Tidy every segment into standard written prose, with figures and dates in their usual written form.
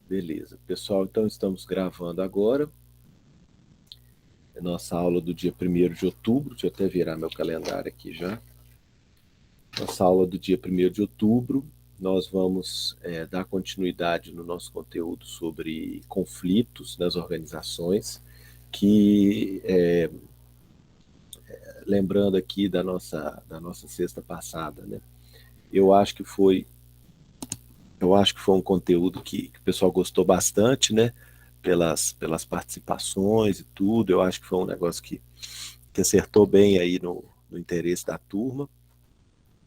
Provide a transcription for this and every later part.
Beleza. Pessoal, então estamos gravando agora. É nossa aula do dia 1º de outubro. Deixa eu até virar meu calendário aqui já. Nossa aula do dia 1º de outubro. Nós vamos dar continuidade no nosso conteúdo sobre conflitos nas organizações, que, lembrando aqui da nossa sexta passada, né? Eu acho que foi Eu acho que foi um conteúdo que o pessoal gostou bastante, né? Pelas participações e tudo. Eu acho que foi um negócio que acertou bem aí no interesse da turma.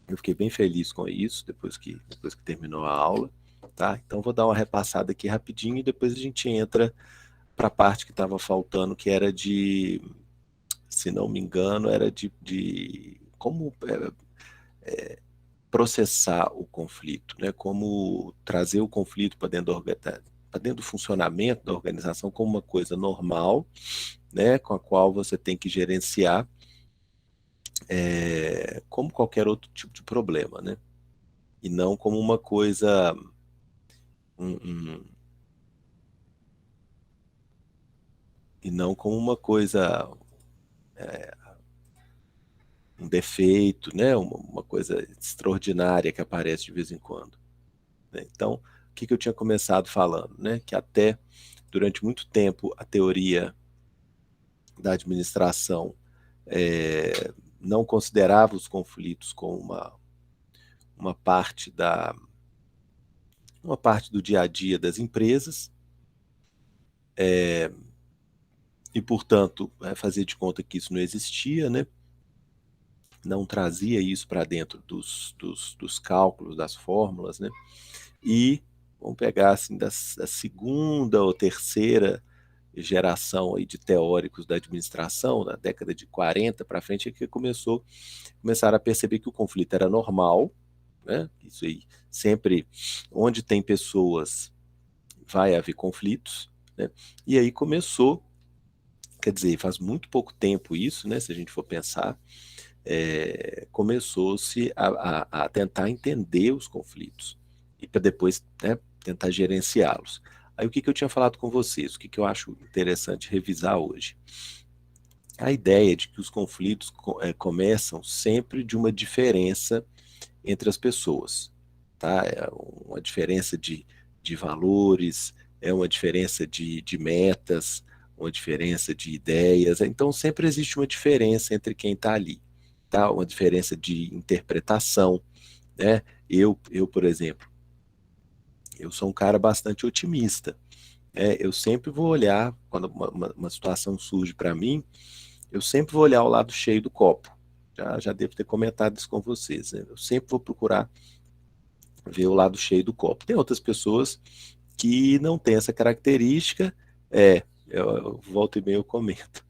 Eu fiquei bem feliz com isso depois que terminou a aula. Tá? Então vou dar uma repassada aqui rapidinho e depois a gente entra para a parte que estava faltando, que era se não me engano, era de como processar o conflito, né? Como trazer o conflito para dentro do funcionamento da organização como uma coisa normal, né? Com a qual você tem que gerenciar como qualquer outro tipo de problema, né? E não como uma coisa, um, um, e não como uma coisa, um defeito, né? Uma coisa extraordinária que aparece de vez em quando, né? Então, o que eu tinha começado falando, né? Que até durante muito tempo a teoria da administração é, não considerava os conflitos como uma parte uma parte do dia a dia das empresas, e, portanto, fazia de conta que isso não existia, né? Não trazia isso para dentro dos cálculos, das fórmulas, né? E vamos pegar assim da segunda ou terceira geração aí de teóricos da administração, na década de 40 para frente, é que começaram a perceber que o conflito era normal, né? Isso aí, sempre onde tem pessoas vai haver conflitos, né? E aí começou, quer dizer, faz muito pouco tempo isso, né? Se a gente for pensar, começou-se a tentar entender os conflitos e para depois, né, tentar gerenciá-los. Aí o que eu tinha falado com vocês, o que eu acho interessante revisar hoje? A ideia de que os conflitos começam sempre de uma diferença entre as pessoas, tá? É uma diferença de valores, é uma diferença de metas, uma diferença de ideias. Então sempre existe uma diferença entre quem está ali, tá? Uma diferença de interpretação, né? Por exemplo, eu sou um cara bastante otimista. Eu sempre vou olhar, quando uma situação surge para mim, eu sempre vou olhar o lado cheio do copo. Já devo ter comentado isso com vocês, né? Eu sempre vou procurar ver o lado cheio do copo. Tem outras pessoas que não têm essa característica, eu volto e meio eu comento.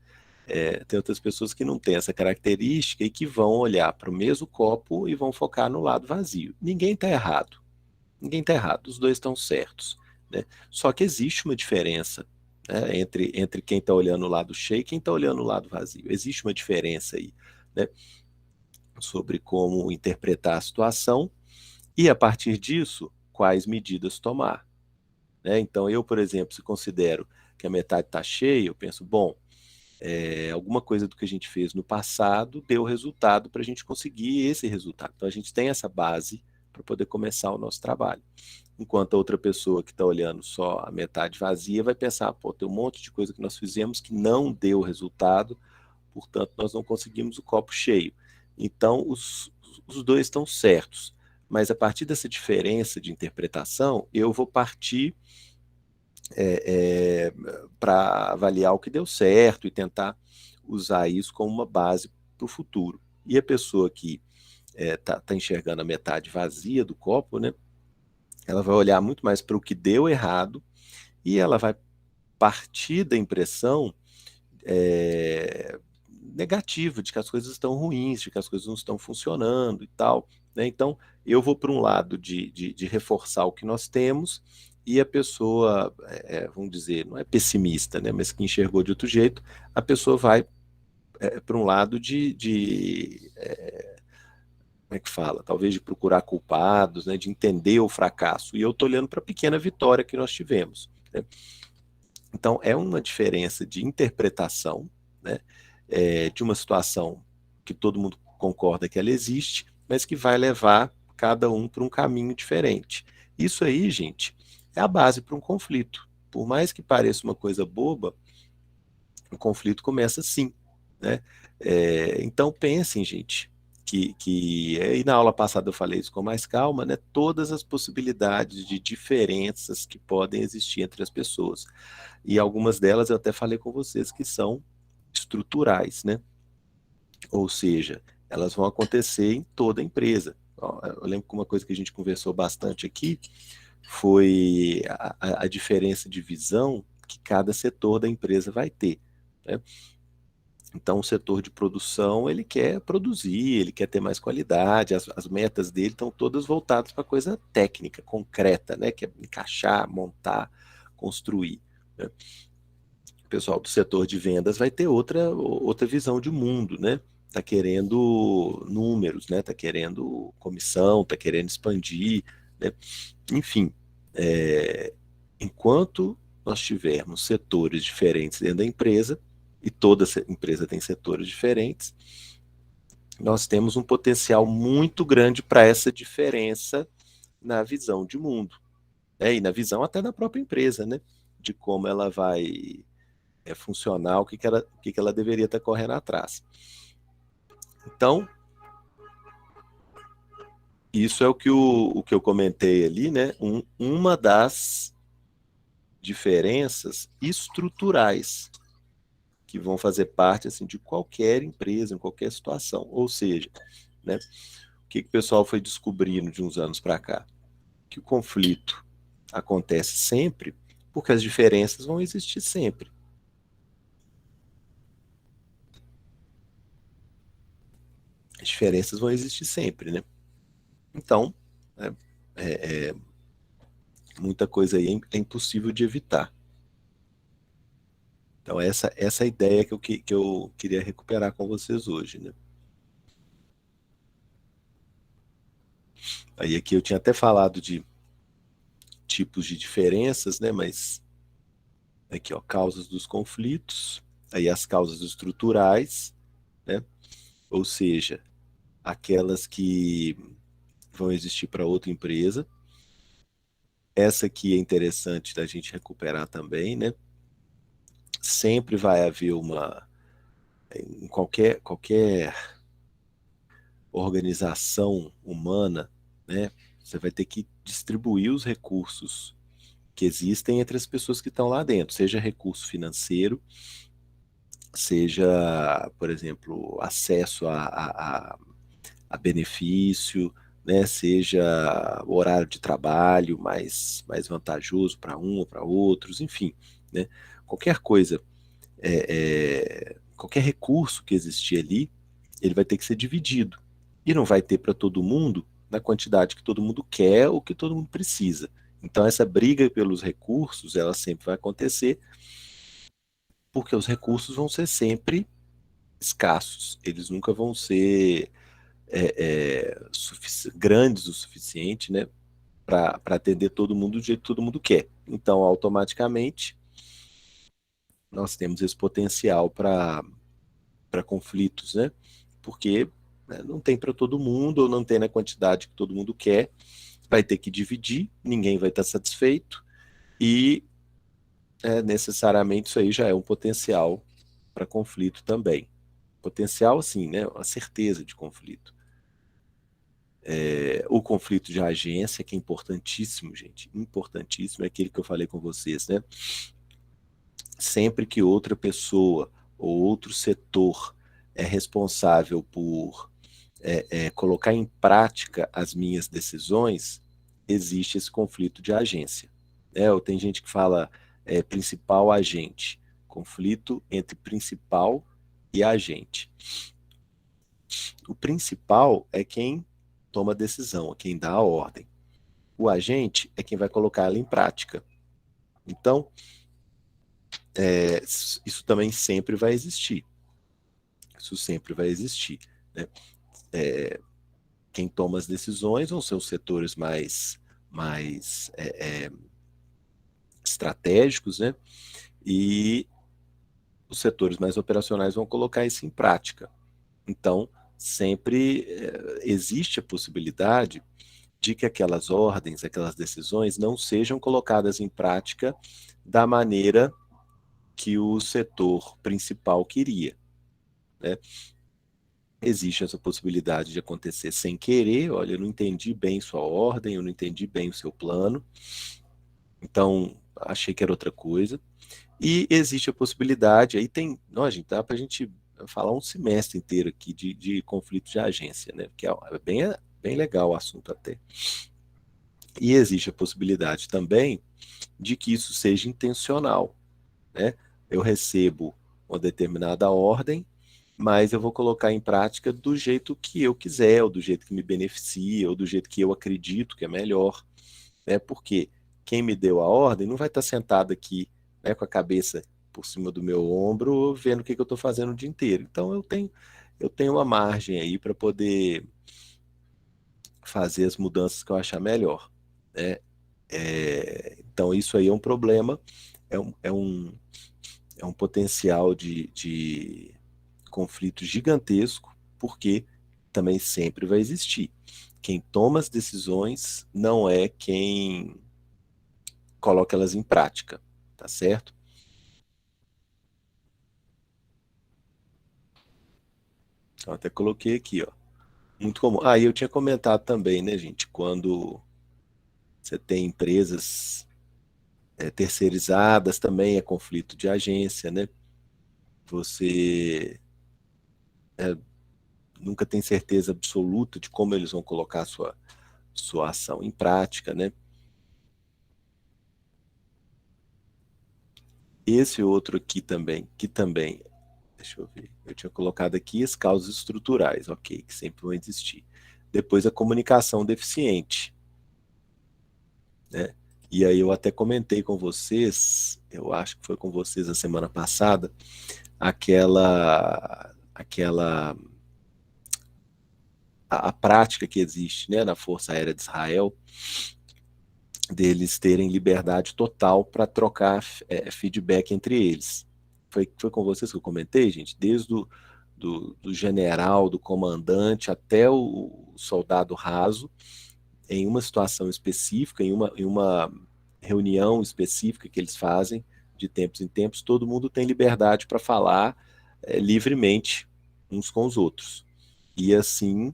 Tem outras pessoas que não têm essa característica e que vão olhar para o mesmo copo e vão focar no lado vazio. Ninguém está errado. Ninguém está errado. Os dois estão certos, né? Só que existe uma diferença, né, entre quem está olhando o lado cheio e quem está olhando o lado vazio. Existe uma diferença aí, né, sobre como interpretar a situação e, a partir disso, quais medidas tomar, né? Então, eu, por exemplo, se considero que a metade está cheia, eu penso, bom, alguma coisa do que a gente fez no passado deu resultado para a gente conseguir esse resultado. Então, a gente tem essa base para poder começar o nosso trabalho. Enquanto a outra pessoa que está olhando só a metade vazia vai pensar, pô, tem um monte de coisa que nós fizemos que não deu resultado, portanto, nós não conseguimos o copo cheio. Então, os dois estão certos. Mas a partir dessa diferença de interpretação, eu vou partir para avaliar o que deu certo e tentar usar isso como uma base para o futuro. E a pessoa que tá enxergando a metade vazia do copo, né? Ela vai olhar muito mais para o que deu errado e ela vai partir da impressão negativa de que as coisas estão ruins, de que as coisas não estão funcionando e tal, né? Então, eu vou para um lado de reforçar o que nós temos e a pessoa, vamos dizer, não é pessimista, né? Mas que enxergou de outro jeito, a pessoa vai para um lado como é que fala? Talvez de procurar culpados, né, de entender o fracasso. E eu estou olhando para a pequena vitória que nós tivemos, né? Então, é uma diferença de interpretação, né, de uma situação que todo mundo concorda que ela existe, mas que vai levar cada um para um caminho diferente. Isso aí, gente, é a base para um conflito. Por mais que pareça uma coisa boba, o conflito começa assim, né? Então pensem, gente, e na aula passada eu falei isso com mais calma, né? Todas as possibilidades de diferenças que podem existir entre as pessoas. E algumas delas eu até falei com vocês que são estruturais, né? Ou seja, elas vão acontecer em toda a empresa. Ó, eu lembro que uma coisa que a gente conversou bastante aqui foi a diferença de visão que cada setor da empresa vai ter, né? Então, o setor de produção, ele quer produzir, ele quer ter mais qualidade, as metas dele estão todas voltadas para coisa técnica, concreta, né? Que é encaixar, montar, construir, né? O pessoal do setor de vendas vai ter outra visão de mundo, né? Está querendo números, né? Está querendo comissão, está querendo expandir, né? Enfim, é, enquanto nós tivermos setores diferentes dentro da empresa, e toda empresa tem setores diferentes, nós temos um potencial muito grande para essa diferença na visão de mundo, né? E na visão até da própria empresa, né? De como ela vai funcionar, o que ela deveria estar correndo atrás. Então, isso é o que eu comentei ali, né? Uma das diferenças estruturais que vão fazer parte assim, de qualquer empresa, em qualquer situação. Ou seja, né, o que o pessoal foi descobrindo de uns anos para cá? Que o conflito acontece sempre porque as diferenças vão existir sempre. As diferenças vão existir sempre, né? Então, né, é, muita coisa aí é impossível de evitar. Então, essa é a ideia que eu queria recuperar com vocês hoje, né? Aí aqui eu tinha até falado de tipos de diferenças, né? Mas aqui, ó, causas dos conflitos, aí as causas estruturais, né? Ou seja, aquelas que vão existir para outra empresa. Essa aqui é interessante da gente recuperar também, né? Sempre vai haver em qualquer organização humana, né? Você vai ter que distribuir os recursos que existem entre as pessoas que estão lá dentro, seja recurso financeiro, seja, por exemplo, acesso a benefício, né? Seja o horário de trabalho mais vantajoso para um ou para outros, enfim, né? Qualquer coisa, qualquer recurso que existir ali, ele vai ter que ser dividido. E não vai ter para todo mundo na quantidade que todo mundo quer ou que todo mundo precisa. Então, essa briga pelos recursos, ela sempre vai acontecer, porque os recursos vão ser sempre escassos. Eles nunca vão ser grandes o suficiente, né, para atender todo mundo do jeito que todo mundo quer. Então, automaticamente, nós temos esse potencial para conflitos, né? Porque né, não tem para todo mundo, ou não tem na quantidade que todo mundo quer, vai ter que dividir, ninguém vai estar satisfeito, e necessariamente isso aí já é um potencial para conflito também. Potencial, assim, né? Uma certeza de conflito. O conflito de agência, que é importantíssimo, gente, importantíssimo, é aquele que eu falei com vocês, né? Sempre que outra pessoa ou outro setor é responsável por colocar em prática as minhas decisões, existe esse conflito de agência. Ou tem gente que fala principal agente, conflito entre principal e agente. O principal é quem toma a decisão, é quem dá a ordem. O agente é quem vai colocar ela em prática. Então, isso também sempre vai existir. Isso sempre vai existir, né? quem toma as decisões vão ser os setores mais estratégicos, né? E os setores mais operacionais vão colocar isso em prática. Então, sempre existe a possibilidade de que aquelas ordens, aquelas decisões não sejam colocadas em prática da maneira que o setor principal queria, né? Existe essa possibilidade de acontecer sem querer, olha, eu não entendi bem sua ordem, eu não entendi bem o seu plano, então achei que era outra coisa. E existe a possibilidade, aí tem, não, gente, dá para a gente falar um semestre inteiro aqui de conflito de agência, né? Que é bem legal o assunto até. E existe a possibilidade também de que isso seja intencional, né? Eu recebo uma determinada ordem, mas eu vou colocar em prática do jeito que eu quiser, ou do jeito que me beneficia, ou do jeito que eu acredito que é melhor, né? Porque quem me deu a ordem não vai estar sentado aqui, né, com a cabeça por cima do meu ombro, vendo o que eu estou fazendo o dia inteiro. Então eu tenho uma margem aí para poder fazer as mudanças que eu achar melhor, né? Então isso aí é um problema, é um, é um, é um potencial de conflito gigantesco, porque também sempre vai existir. Quem toma as decisões não é quem coloca elas em prática, tá certo? Então, até coloquei aqui, ó. Muito comum. Ah, e eu tinha comentado também, né, gente, quando você tem empresas terceirizadas, também é conflito de agência, né? Você nunca tem certeza absoluta de como eles vão colocar a sua ação em prática, né? Esse outro aqui também, que também, deixa eu ver, eu tinha colocado aqui as causas estruturais, ok, que sempre vão existir. Depois a comunicação deficiente, né? E aí eu até comentei com vocês, eu acho que foi com vocês a semana passada, aquela a prática que existe, né, na Força Aérea de Israel, deles terem liberdade total para trocar feedback entre eles. Foi com vocês que eu comentei, gente, desde do general, do comandante, até o soldado raso, em uma situação específica, em uma reunião específica que eles fazem, de tempos em tempos, todo mundo tem liberdade para falar livremente uns com os outros. E assim,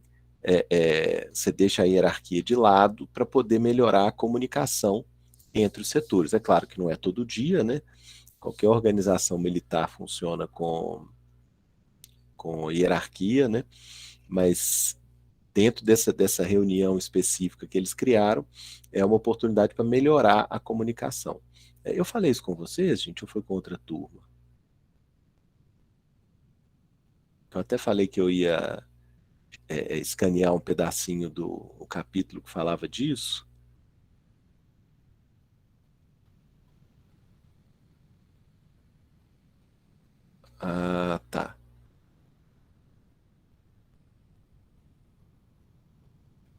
você deixa a hierarquia de lado para poder melhorar a comunicação entre os setores. É claro que não é todo dia, né? Qualquer organização militar funciona com hierarquia, né? Mas dentro dessa reunião específica que eles criaram, é uma oportunidade para melhorar a comunicação. Eu falei isso com vocês, gente, ou foi com outra turma? Eu até falei que eu ia escanear um pedacinho do capítulo que falava disso. Ah, tá.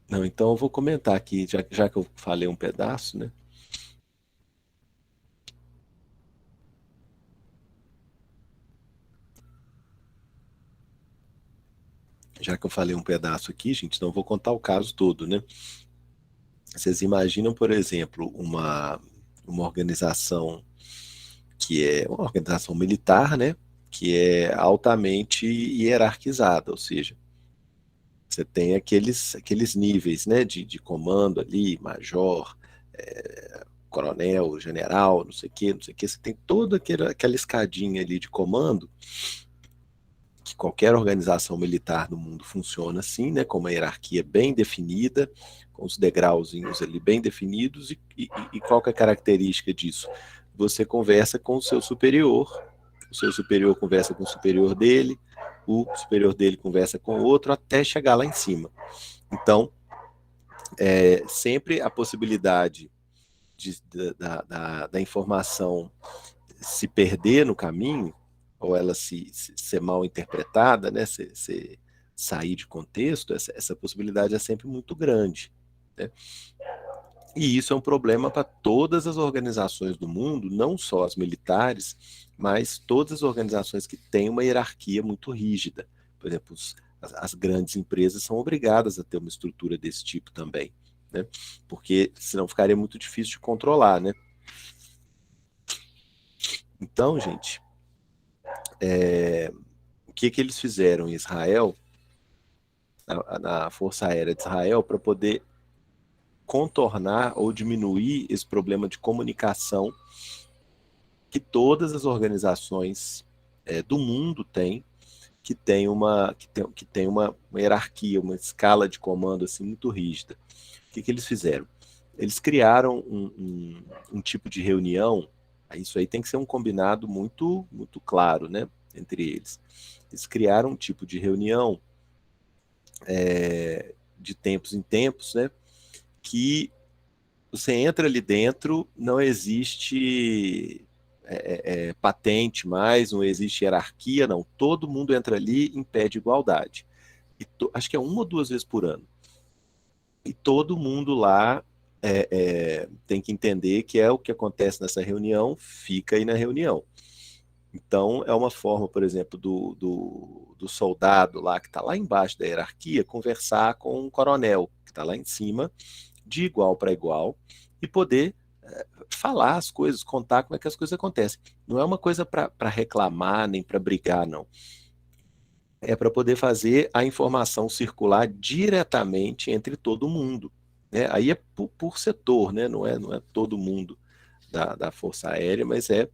Não, então eu vou comentar aqui, já que eu falei um pedaço, né? Já que eu falei um pedaço aqui, gente, então eu vou contar o caso todo, né? Vocês imaginam, por exemplo, uma organização que é uma organização militar, né? Que é altamente hierarquizada, ou seja, você tem aqueles níveis, né? De comando ali, major, coronel, general, não sei o quê, não sei o quê. Você tem toda aquela escadinha ali de comando que qualquer organização militar no mundo funciona assim, né, com uma hierarquia bem definida, com os degrauzinhos ali bem definidos, e qual que é a característica disso? Você conversa com o seu superior conversa com o superior dele, o superior dele conversa com o outro, até chegar lá em cima. Então, sempre a possibilidade da informação se perder no caminho, ou ela ser mal interpretada, né, ser sair de contexto, essa possibilidade é sempre muito grande, né? E isso é um problema para todas as organizações do mundo, não só as militares, mas todas as organizações que têm uma hierarquia muito rígida. Por exemplo, as grandes empresas são obrigadas a ter uma estrutura desse tipo também, né? Porque senão ficaria muito difícil de controlar, né? Então, gente, o que eles fizeram em Israel, na Força Aérea de Israel, para poder contornar ou diminuir esse problema de comunicação que todas as organizações do mundo têm, que tem uma hierarquia, uma escala de comando assim muito rígida. O que eles fizeram? Eles criaram um tipo de reunião, isso aí tem que ser um combinado muito, muito claro, né, entre eles. Eles criaram um tipo de reunião de tempos em tempos, né, que você entra ali dentro, não existe patente mais, não existe hierarquia, não. Todo mundo entra ali em pé de igualdade. Acho que é 1 ou 2 vezes por ano. E todo mundo lá tem que entender que é o que acontece nessa reunião, fica aí na reunião. Então, é uma forma, por exemplo, do soldado lá, que está lá embaixo da hierarquia, conversar com um coronel, que está lá em cima, de igual para igual, e poder falar as coisas, contar como é que as coisas acontecem. Não é uma coisa para reclamar, nem para brigar, não. É para poder fazer a informação circular diretamente entre todo mundo, né? Aí é por setor, né? Não é todo mundo da Força Aérea, mas é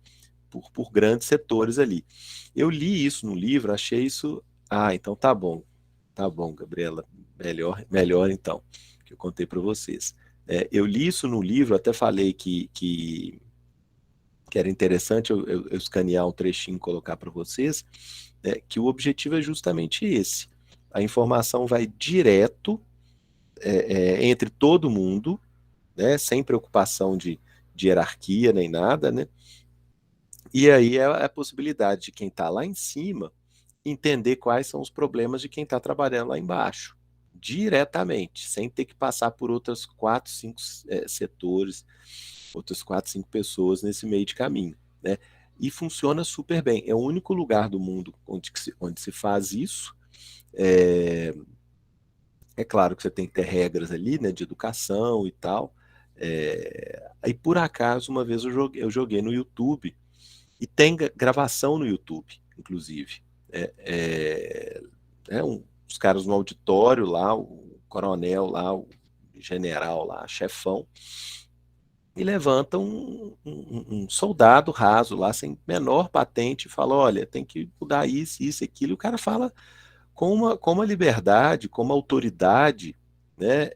por grandes setores ali. Eu li isso no livro, achei isso. Ah, então tá bom, Gabriela, melhor então, que eu contei para vocês. Eu li isso no livro, até falei que era interessante eu escanear um trechinho e colocar para vocês, né, que o objetivo é justamente esse. A informação vai direto entre todo mundo, né, sem preocupação de hierarquia nem nada, né? E aí é a possibilidade de quem está lá em cima entender quais são os problemas de quem está trabalhando lá embaixo, diretamente, sem ter que passar por outras 4, 5 setores, outras 4, 5 pessoas nesse meio de caminho, né? E funciona super bem. É o único lugar do mundo onde se faz isso. É, é claro que você tem que ter regras ali, né, de educação e tal. Aí, por acaso, uma vez eu joguei no YouTube, e tem gravação no YouTube, inclusive. Os caras no auditório lá, o coronel lá, o general lá, chefão, e levanta um soldado raso lá, sem menor patente, e fala: olha, tem que mudar isso, aquilo. E o cara fala com uma liberdade, com uma autoridade, né?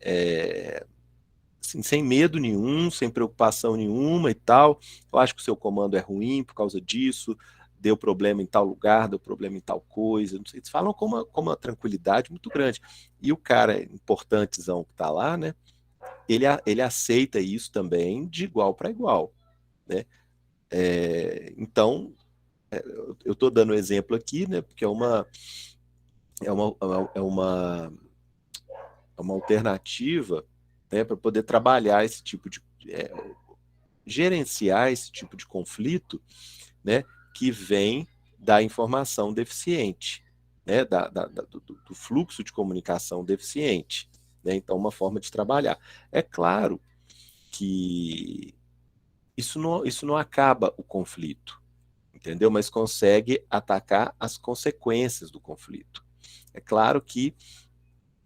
Assim, sem medo nenhum, sem preocupação nenhuma e tal. Eu acho que o seu comando é ruim por causa disso, deu problema em tal lugar, deu problema em tal coisa, não sei. Eles falam com uma tranquilidade muito grande. E o cara importantezão que está lá, né? Ele aceita isso também de igual para igual, né? Então, eu estou dando um exemplo aqui, né? Porque é uma, é uma, é uma alternativa, né, para poder trabalhar esse tipo de gerenciar esse tipo de conflito, né, que vem da informação deficiente, né, do fluxo de comunicação deficiente. Né? Então, uma forma de trabalhar. É claro que isso não acaba o conflito, entendeu? Mas consegue atacar as consequências do conflito. É claro que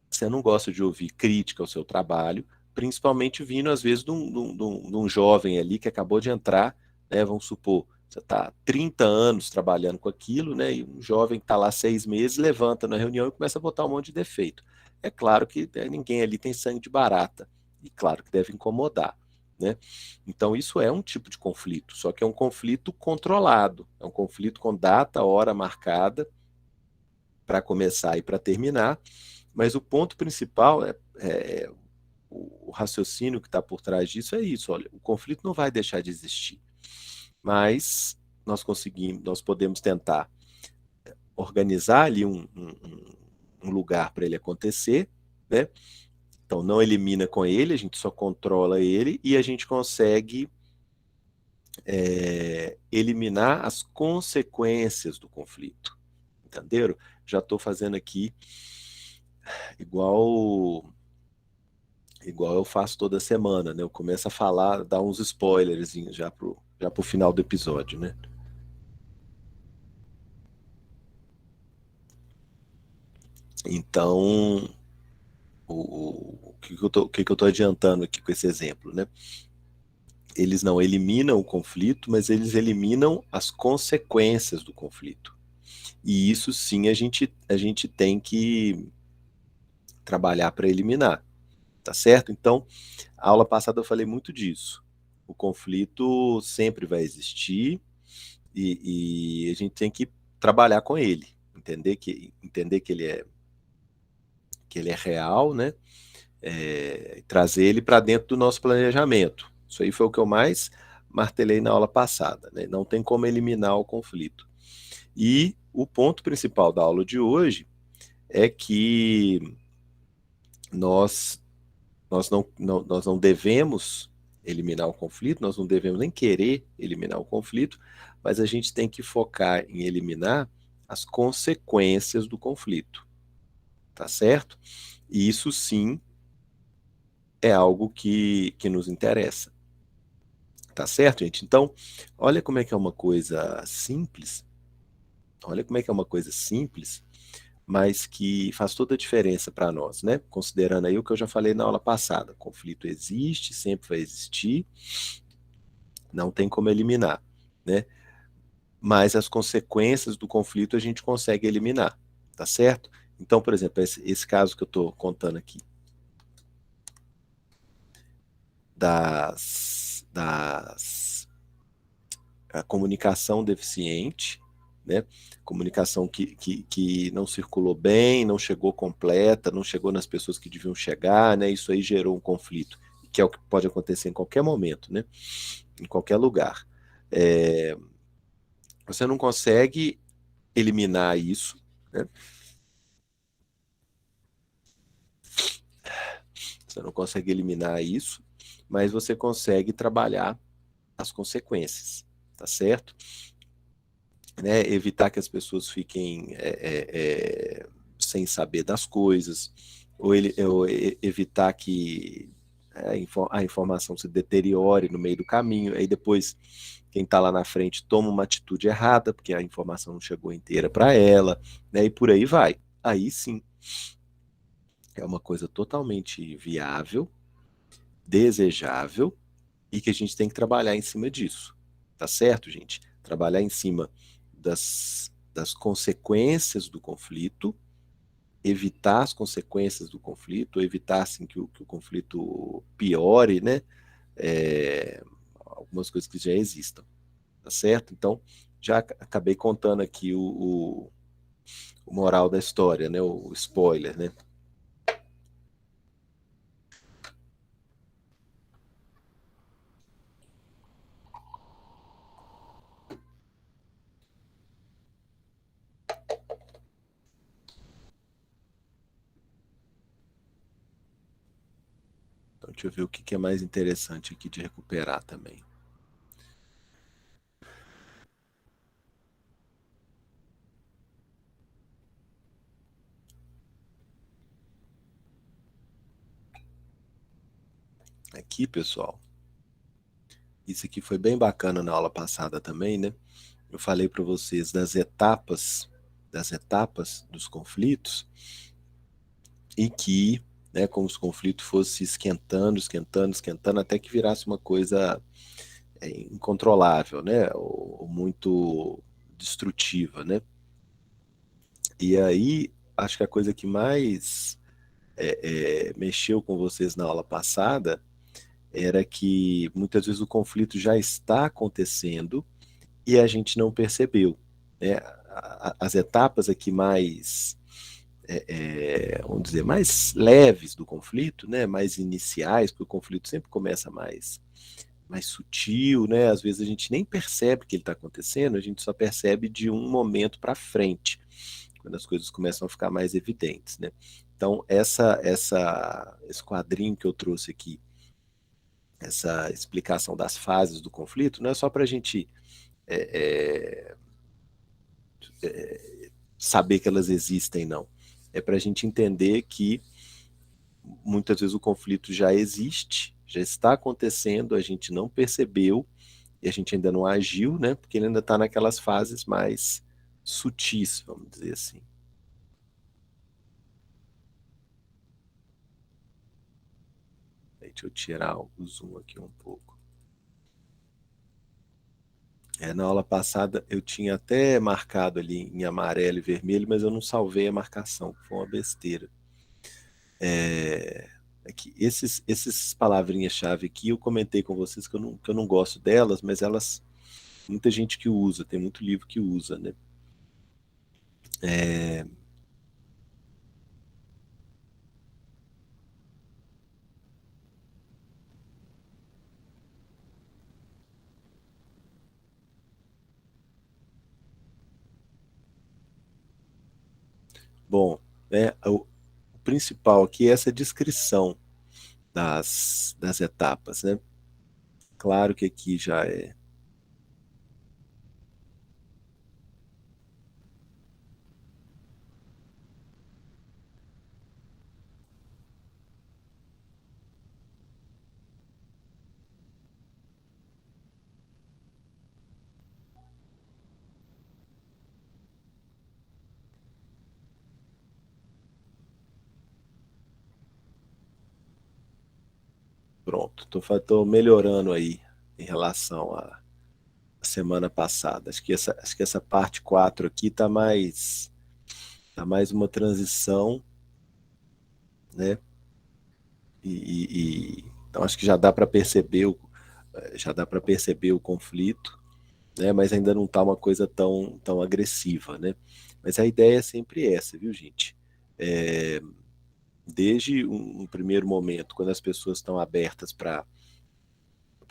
você não gosta de ouvir crítica ao seu trabalho, principalmente vindo, às vezes, de um jovem ali que acabou de entrar, né? Vamos supor, você está 30 anos trabalhando com aquilo, né? E um jovem que está lá 6 meses levanta na reunião e começa a botar um monte de defeito. É claro que ninguém ali tem sangue de barata, e claro que deve incomodar, né? Então, isso é um tipo de conflito, só que é um conflito controlado, é um conflito com data, hora marcada para começar e para terminar, mas o ponto principal o raciocínio que está por trás disso é isso. Olha, o conflito não vai deixar de existir, mas nós podemos tentar organizar ali um lugar para ele acontecer, né? Então não elimina com ele, a gente só controla ele e a gente consegue eliminar as consequências do conflito. Entenderam? Já estou fazendo aqui igual eu faço toda semana, né? Eu começo a falar, dar uns spoilers já pro final do episódio, né? Então, o que eu tô adiantando aqui com esse exemplo, né? Eles não eliminam o conflito, mas eles eliminam as consequências do conflito. E isso sim a gente tem que trabalhar para eliminar, tá certo? Então, a aula passada eu falei muito disso. O conflito sempre vai existir e a gente tem que trabalhar com ele, entender que ele é real, né? Trazer ele para dentro do nosso planejamento. Isso aí foi o que eu mais martelei na aula passada, né? Não tem como eliminar o conflito. E o ponto principal da aula de hoje é que nós, nós não devemos eliminar o conflito, nós não devemos nem querer eliminar o conflito, mas a gente tem que focar em eliminar as consequências do conflito, tá certo? E isso sim é algo que nos interessa, tá certo, gente? Então, olha como é que é uma coisa simples, olha como é que é uma coisa simples, mas que faz toda a diferença para nós, né? Considerando aí o que eu já falei na aula passada, conflito existe, sempre vai existir, não tem como eliminar, né? Mas as consequências do conflito a gente consegue eliminar, tá certo? Então, por exemplo, esse caso que eu estou contando aqui, a comunicação deficiente, né? Comunicação que não circulou bem, não chegou completa, não chegou nas pessoas que deviam chegar, né? Isso aí gerou um conflito, que é o que pode acontecer em qualquer momento, né? Em qualquer lugar. É, você não consegue eliminar isso, né? Você não consegue eliminar isso, mas você consegue trabalhar as consequências, tá certo? Né? Evitar que as pessoas fiquem sem saber das coisas, ou evitar que a informação se deteriore no meio do caminho, aí depois quem está lá na frente toma uma atitude errada, porque a informação não chegou inteira para ela, né? E por aí vai. Aí sim, é uma coisa totalmente viável, desejável, e que a gente tem que trabalhar em cima disso, tá certo, gente? Trabalhar em cima das consequências do conflito, evitar as consequências do conflito, evitar assim, que o conflito piore, né? Algumas coisas que já existam, tá certo? Então, já acabei contando aqui o moral da história, né? O spoiler, né? Então, deixa eu ver o que é mais interessante aqui de recuperar também. Aqui, pessoal, isso aqui foi bem bacana na aula passada também, né? Eu falei para vocês das etapas dos conflitos, e que, né, como os conflitos fossem esquentando, esquentando, esquentando, até que virasse uma coisa incontrolável, né? Ou muito destrutiva, né? E aí, acho que a coisa que mais mexeu com vocês na aula passada era que muitas vezes o conflito já está acontecendo e a gente não percebeu, né? As etapas aqui mais, vamos dizer, mais leves do conflito, né? Mais iniciais, porque o conflito sempre começa mais sutil, né? Às vezes a gente nem percebe que ele está acontecendo, a gente só percebe de um momento para frente. quando as coisas começam a ficar mais evidentes, né? Então, esse quadrinho que eu trouxe aqui, essa explicação das fases do conflito, não é só para a gente é, saber que elas existem, não. É para a gente entender que muitas vezes o conflito já existe, já está acontecendo, a gente não percebeu e a gente ainda não agiu, né? Porque ele ainda está naquelas fases mais sutis, vamos dizer assim. Deixa eu tirar o zoom aqui um pouco. Na aula passada eu tinha até marcado ali em amarelo e vermelho, mas eu não salvei a marcação, foi uma besteira. Que esses palavrinhas-chave aqui eu comentei com vocês que eu não gosto delas, mas elas, muita gente que usa, tem muito livro que usa, né? É, bom, né, o principal aqui é essa descrição das etapas, né? Claro que aqui já é. Pronto, tô melhorando aí em relação à semana passada. Acho que essa parte 4 aqui tá mais uma transição, né? Então acho que já dá para perceber o conflito, né? Mas ainda não tá uma coisa tão agressiva, né? Mas a ideia é sempre essa, viu, gente? É, desde um primeiro momento, quando as pessoas estão abertas para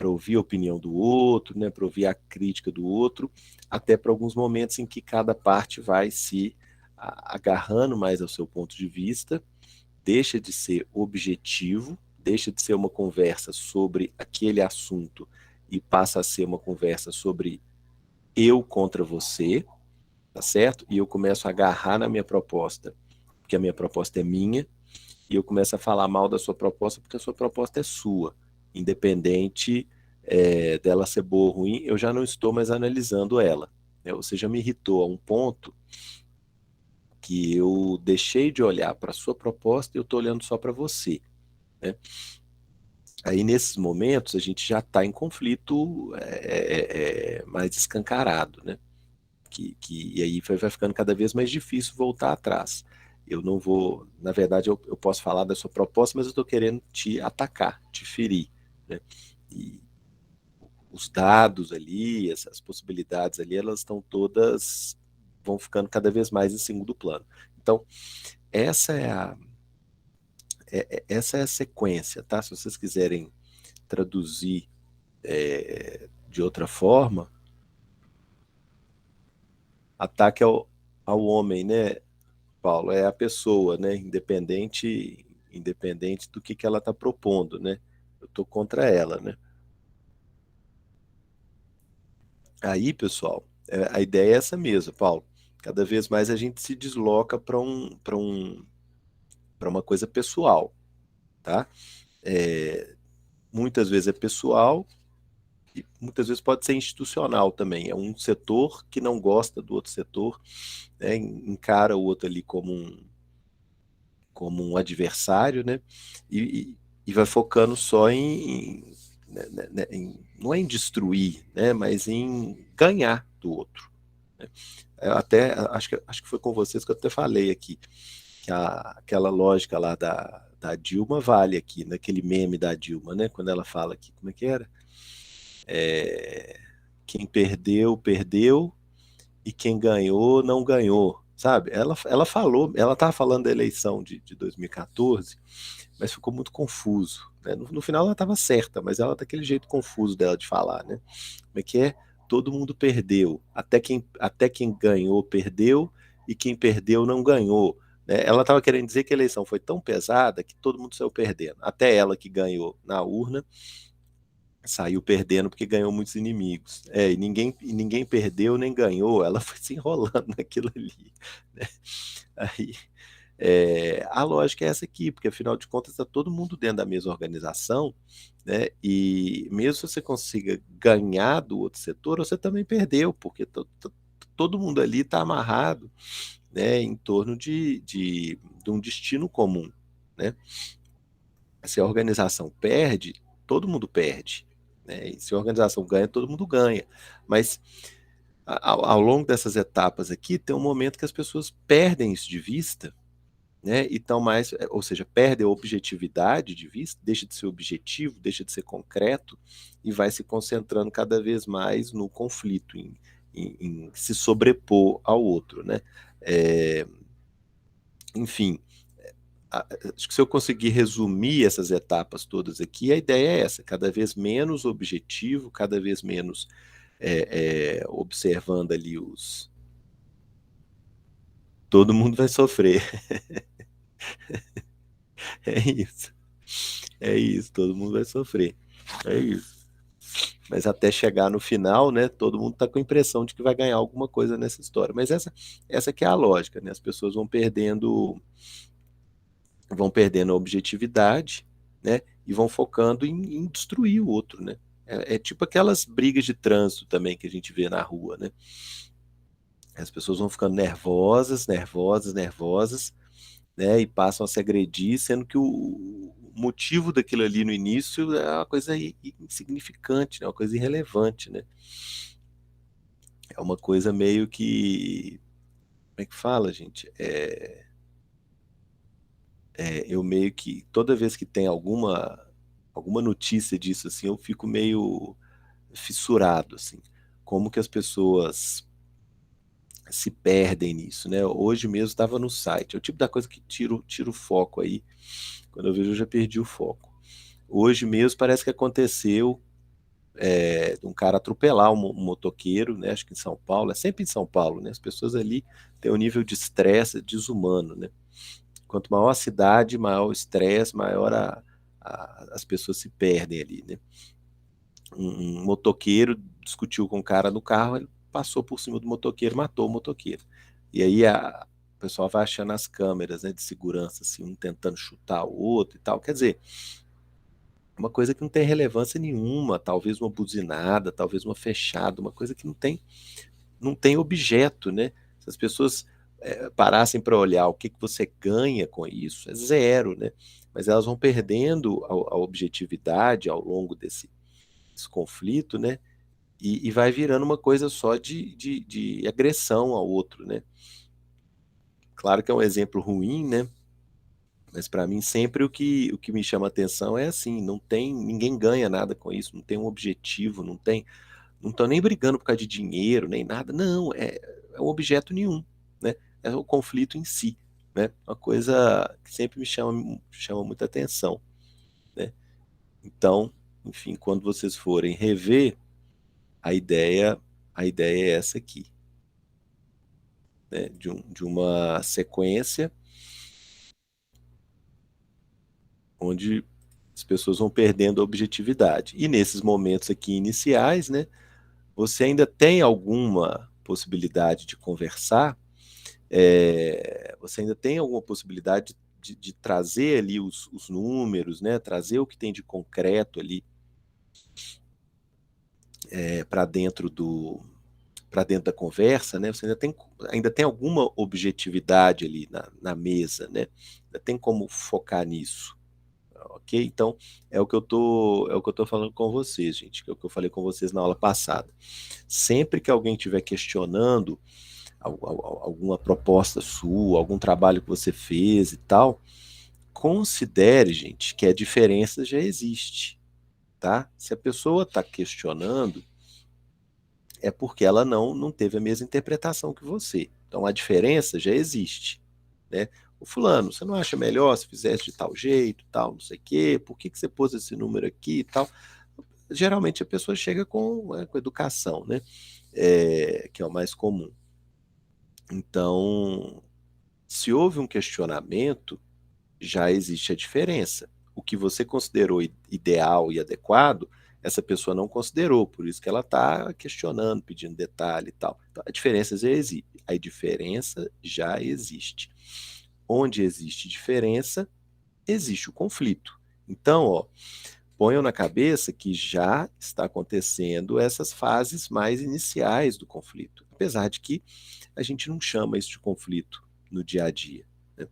ouvir a opinião do outro, né, para ouvir a crítica do outro, até para alguns momentos em que cada parte vai se agarrando mais ao seu ponto de vista, deixa de ser objetivo, deixa de ser uma conversa sobre aquele assunto e passa a ser uma conversa sobre eu contra você, tá certo? E eu começo a agarrar na minha proposta, porque a minha proposta é minha, e eu começo a falar mal da sua proposta porque a sua proposta é sua, independente dela ser boa ou ruim, eu já não estou mais analisando ela. Né? Você já me irritou a um ponto que eu deixei de olhar para a sua proposta e eu estou olhando só para você. Né? Aí nesses momentos a gente já está em conflito mais escancarado, né? E aí vai ficando cada vez mais difícil voltar atrás. Eu não vou, na verdade, eu posso falar da sua proposta, mas eu estou querendo te atacar, te ferir, né? E os dados ali, essas possibilidades ali, elas estão todas, vão ficando cada vez mais em segundo plano. Então, essa é essa é a sequência, tá? Se vocês quiserem traduzir de outra forma, ataque ao homem, né, Paulo? É a pessoa, né? Independente do que ela está propondo, né? Eu estou contra ela, né? Aí, pessoal, a ideia é essa mesmo, Paulo. Cada vez mais a gente se desloca para uma coisa pessoal, tá? É, muitas vezes é pessoal e muitas vezes pode ser institucional também. É um setor que não gosta do outro setor, né? Encara o outro ali como um adversário, né? E vai focando só não é em destruir, né? Mas em ganhar do outro. Né? Eu até acho que foi com vocês que eu até falei aqui que aquela lógica lá da Dilma vale aqui, naquele meme da Dilma, né? Quando ela fala aqui, como é que era? É, quem perdeu, perdeu, e quem ganhou, não ganhou, sabe? Ela falou, ela estava falando da eleição de 2014, mas ficou muito confuso. Né? No final ela estava certa, mas ela daquele jeito confuso dela de falar, né? Como é que é? Todo mundo perdeu, até quem ganhou perdeu, e quem perdeu não ganhou, né? Ela estava querendo dizer que a eleição foi tão pesada que todo mundo saiu perdendo. Até ela que ganhou na urna saiu perdendo porque ganhou muitos inimigos. E ninguém perdeu nem ganhou, ela foi se enrolando naquilo ali, né? Aí, a lógica é essa aqui, porque afinal de contas está todo mundo dentro da mesma organização, né? E mesmo se você consiga ganhar do outro setor, você também perdeu, porque todo mundo ali está amarrado, né, em torno de um destino comum, né? Se a organização perde, todo mundo perde, né? E se a organização ganha, todo mundo ganha. Mas ao longo dessas etapas aqui, tem um momento que as pessoas perdem isso de vista, né? E estão mais, ou seja, perdem a objetividade de vista, deixa de ser objetivo, deixa de ser concreto e vai se concentrando cada vez mais no conflito, em se sobrepor ao outro, né? É, enfim, acho que se eu conseguir resumir essas etapas todas aqui, a ideia é essa: cada vez menos objetivo, cada vez menos observando ali os. Todo mundo vai sofrer. É isso. É isso, todo mundo vai sofrer. É isso. Mas até chegar no final, né, todo mundo está com a impressão de que vai ganhar alguma coisa nessa história. Mas essa que é a lógica, né? As pessoas vão perdendo a objetividade, né? E vão focando em destruir o outro, né? É tipo aquelas brigas de trânsito também que a gente vê na rua, né? As pessoas vão ficando nervosas, nervosas, nervosas, né? E passam a se agredir, sendo que o motivo daquilo ali no início é uma coisa insignificante, né? Uma coisa irrelevante, né? É uma coisa meio que. Como é que fala, gente? Eu meio que. Toda vez que tem alguma notícia disso, assim, eu fico meio fissurado, assim. Como que as pessoas se perdem nisso, né? Hoje mesmo estava no site. É o tipo da coisa que tira o foco aí. Quando eu vejo, eu já perdi o foco. Hoje mesmo parece que aconteceu um cara atropelar um motoqueiro, né? Acho que em São Paulo, é sempre em São Paulo, né? As pessoas ali têm um nível de estresse desumano, né? Quanto maior a cidade, maior o estresse, maior as pessoas se perdem ali, né? Um motoqueiro discutiu com um cara no carro, ele passou por cima do motoqueiro, matou o motoqueiro. E aí o pessoal vai achando as câmeras, né, de segurança, assim, um tentando chutar o outro e tal. Quer dizer, uma coisa que não tem relevância nenhuma, talvez uma buzinada, talvez uma fechada, uma coisa que não tem objeto, né? Se as pessoas parassem para olhar o que você ganha com isso, é zero, né? Mas elas vão perdendo a objetividade ao longo desse conflito, né? E vai virando uma coisa só de agressão ao outro, né? Claro que é um exemplo ruim, né? Mas para mim sempre o que me chama atenção é assim, não tem, ninguém ganha nada com isso, não tem um objetivo, não estão nem brigando por causa de dinheiro, nem nada, não, é um objeto nenhum, né? É o conflito em si, né? Uma coisa que sempre me chama muita atenção, né? Então, enfim, quando vocês forem rever, a ideia, a ideia é essa aqui, né? De uma sequência onde as pessoas vão perdendo a objetividade. E nesses momentos aqui iniciais, né, você ainda tem alguma possibilidade de conversar, você ainda tem alguma possibilidade de trazer ali os números, né, trazer o que tem de concreto ali para dentro da conversa, né? Você ainda tem alguma objetividade ali na mesa, né? Ainda tem como focar nisso. Ok? Então, é o que eu tô falando com vocês, gente, que é o que eu falei com vocês na aula passada. Sempre que alguém estiver questionando alguma proposta sua, algum trabalho que você fez e tal, considere, gente, que a diferença já existe, tá? Se a pessoa está questionando, é porque ela não teve a mesma interpretação que você. Então, a diferença já existe, né? O fulano, você não acha melhor se fizesse de tal jeito, tal, não sei o quê? Por que você pôs esse número aqui e tal? Geralmente a pessoa chega com educação, né? Que é o mais comum. Então, se houve um questionamento, já existe a diferença. O que você considerou ideal e adequado, essa pessoa não considerou, por isso que ela está questionando, pedindo detalhe e tal. Então, a diferença já existe. Onde existe diferença, existe o conflito. Então, ó, ponham na cabeça que já está acontecendo essas fases mais iniciais do conflito, apesar de que a gente não chama isso de conflito no dia a dia, né?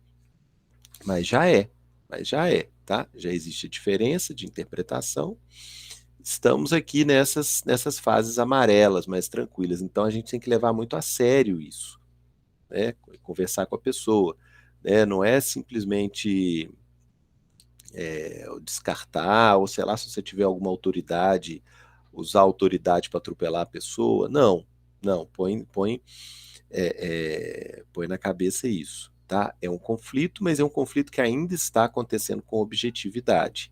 Mas já é, mas já é, tá? Já existe a diferença de interpretação. Estamos aqui nessas fases amarelas, mais tranquilas. Então a gente tem que levar muito a sério isso, né? Conversar com a pessoa, né? Não é simplesmente descartar, ou sei lá, se você tiver alguma autoridade, usar autoridade para atropelar a pessoa. Não, não, põe na cabeça isso, tá? É um conflito, mas é um conflito que ainda está acontecendo com objetividade,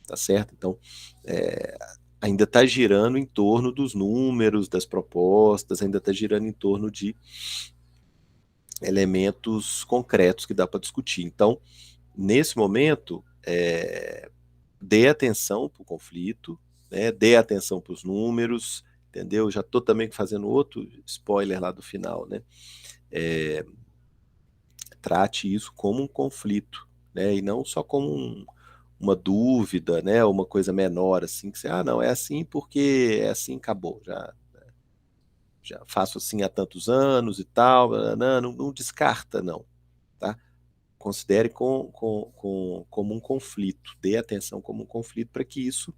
tá certo? Então, é, ainda está girando em torno dos números, das propostas, ainda está girando em torno de elementos concretos que dá para discutir. Então, nesse momento, dê atenção para o conflito, né? Dê atenção para os números, entendeu? Já estou também fazendo outro spoiler lá do final, né? É, trate isso como um conflito, né? E não só como uma dúvida, né? Uma coisa menor, assim, que você, não, é assim porque é assim, acabou, já faço assim há tantos anos e tal, não descarta, não, tá? Considere como um conflito, dê atenção como um conflito para que isso,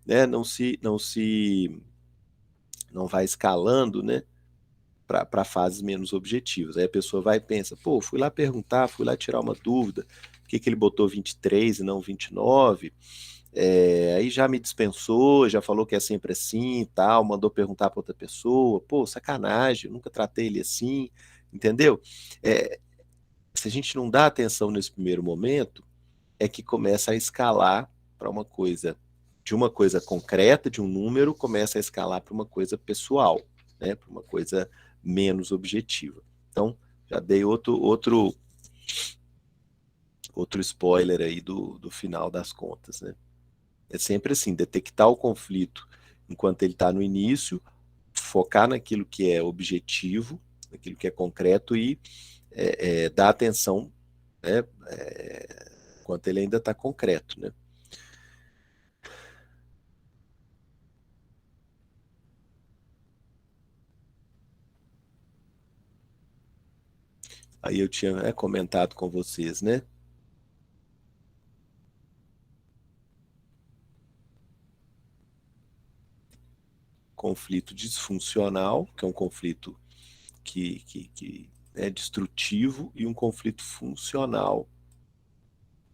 né, não vai escalando, né, para fases menos objetivas. Aí a pessoa vai e pensa, pô, fui lá perguntar, fui lá tirar uma dúvida, por que ele botou 23 e não 29? Aí já me dispensou, já falou que é sempre assim e tal, mandou perguntar para outra pessoa, pô, sacanagem, eu nunca tratei ele assim, entendeu? É, se a gente não dá atenção nesse primeiro momento, é que começa a escalar para uma coisa, de uma coisa concreta, de um número, começa a escalar para uma coisa pessoal, né? Para uma coisa menos objetiva. Então, já dei outro spoiler aí do final das contas, né? É sempre assim, detectar o conflito enquanto ele está no início, focar naquilo que é objetivo, naquilo que é concreto e dar atenção, né, enquanto ele ainda está concreto, né? Aí eu tinha comentado com vocês, né? Conflito disfuncional, que é um conflito que é destrutivo, e um conflito funcional,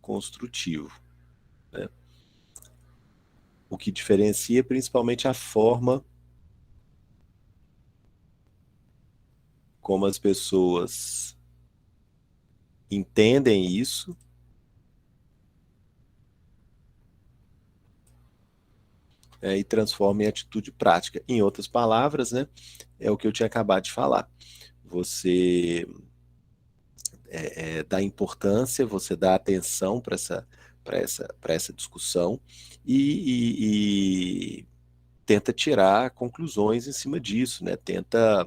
construtivo, né? O que diferencia é principalmente a forma como as pessoas entendem isso, e transformam em atitude prática. Em outras palavras, né, é o que eu tinha acabado de falar. Você dá importância, você dá atenção para essa discussão e tenta tirar conclusões em cima disso, né? Tenta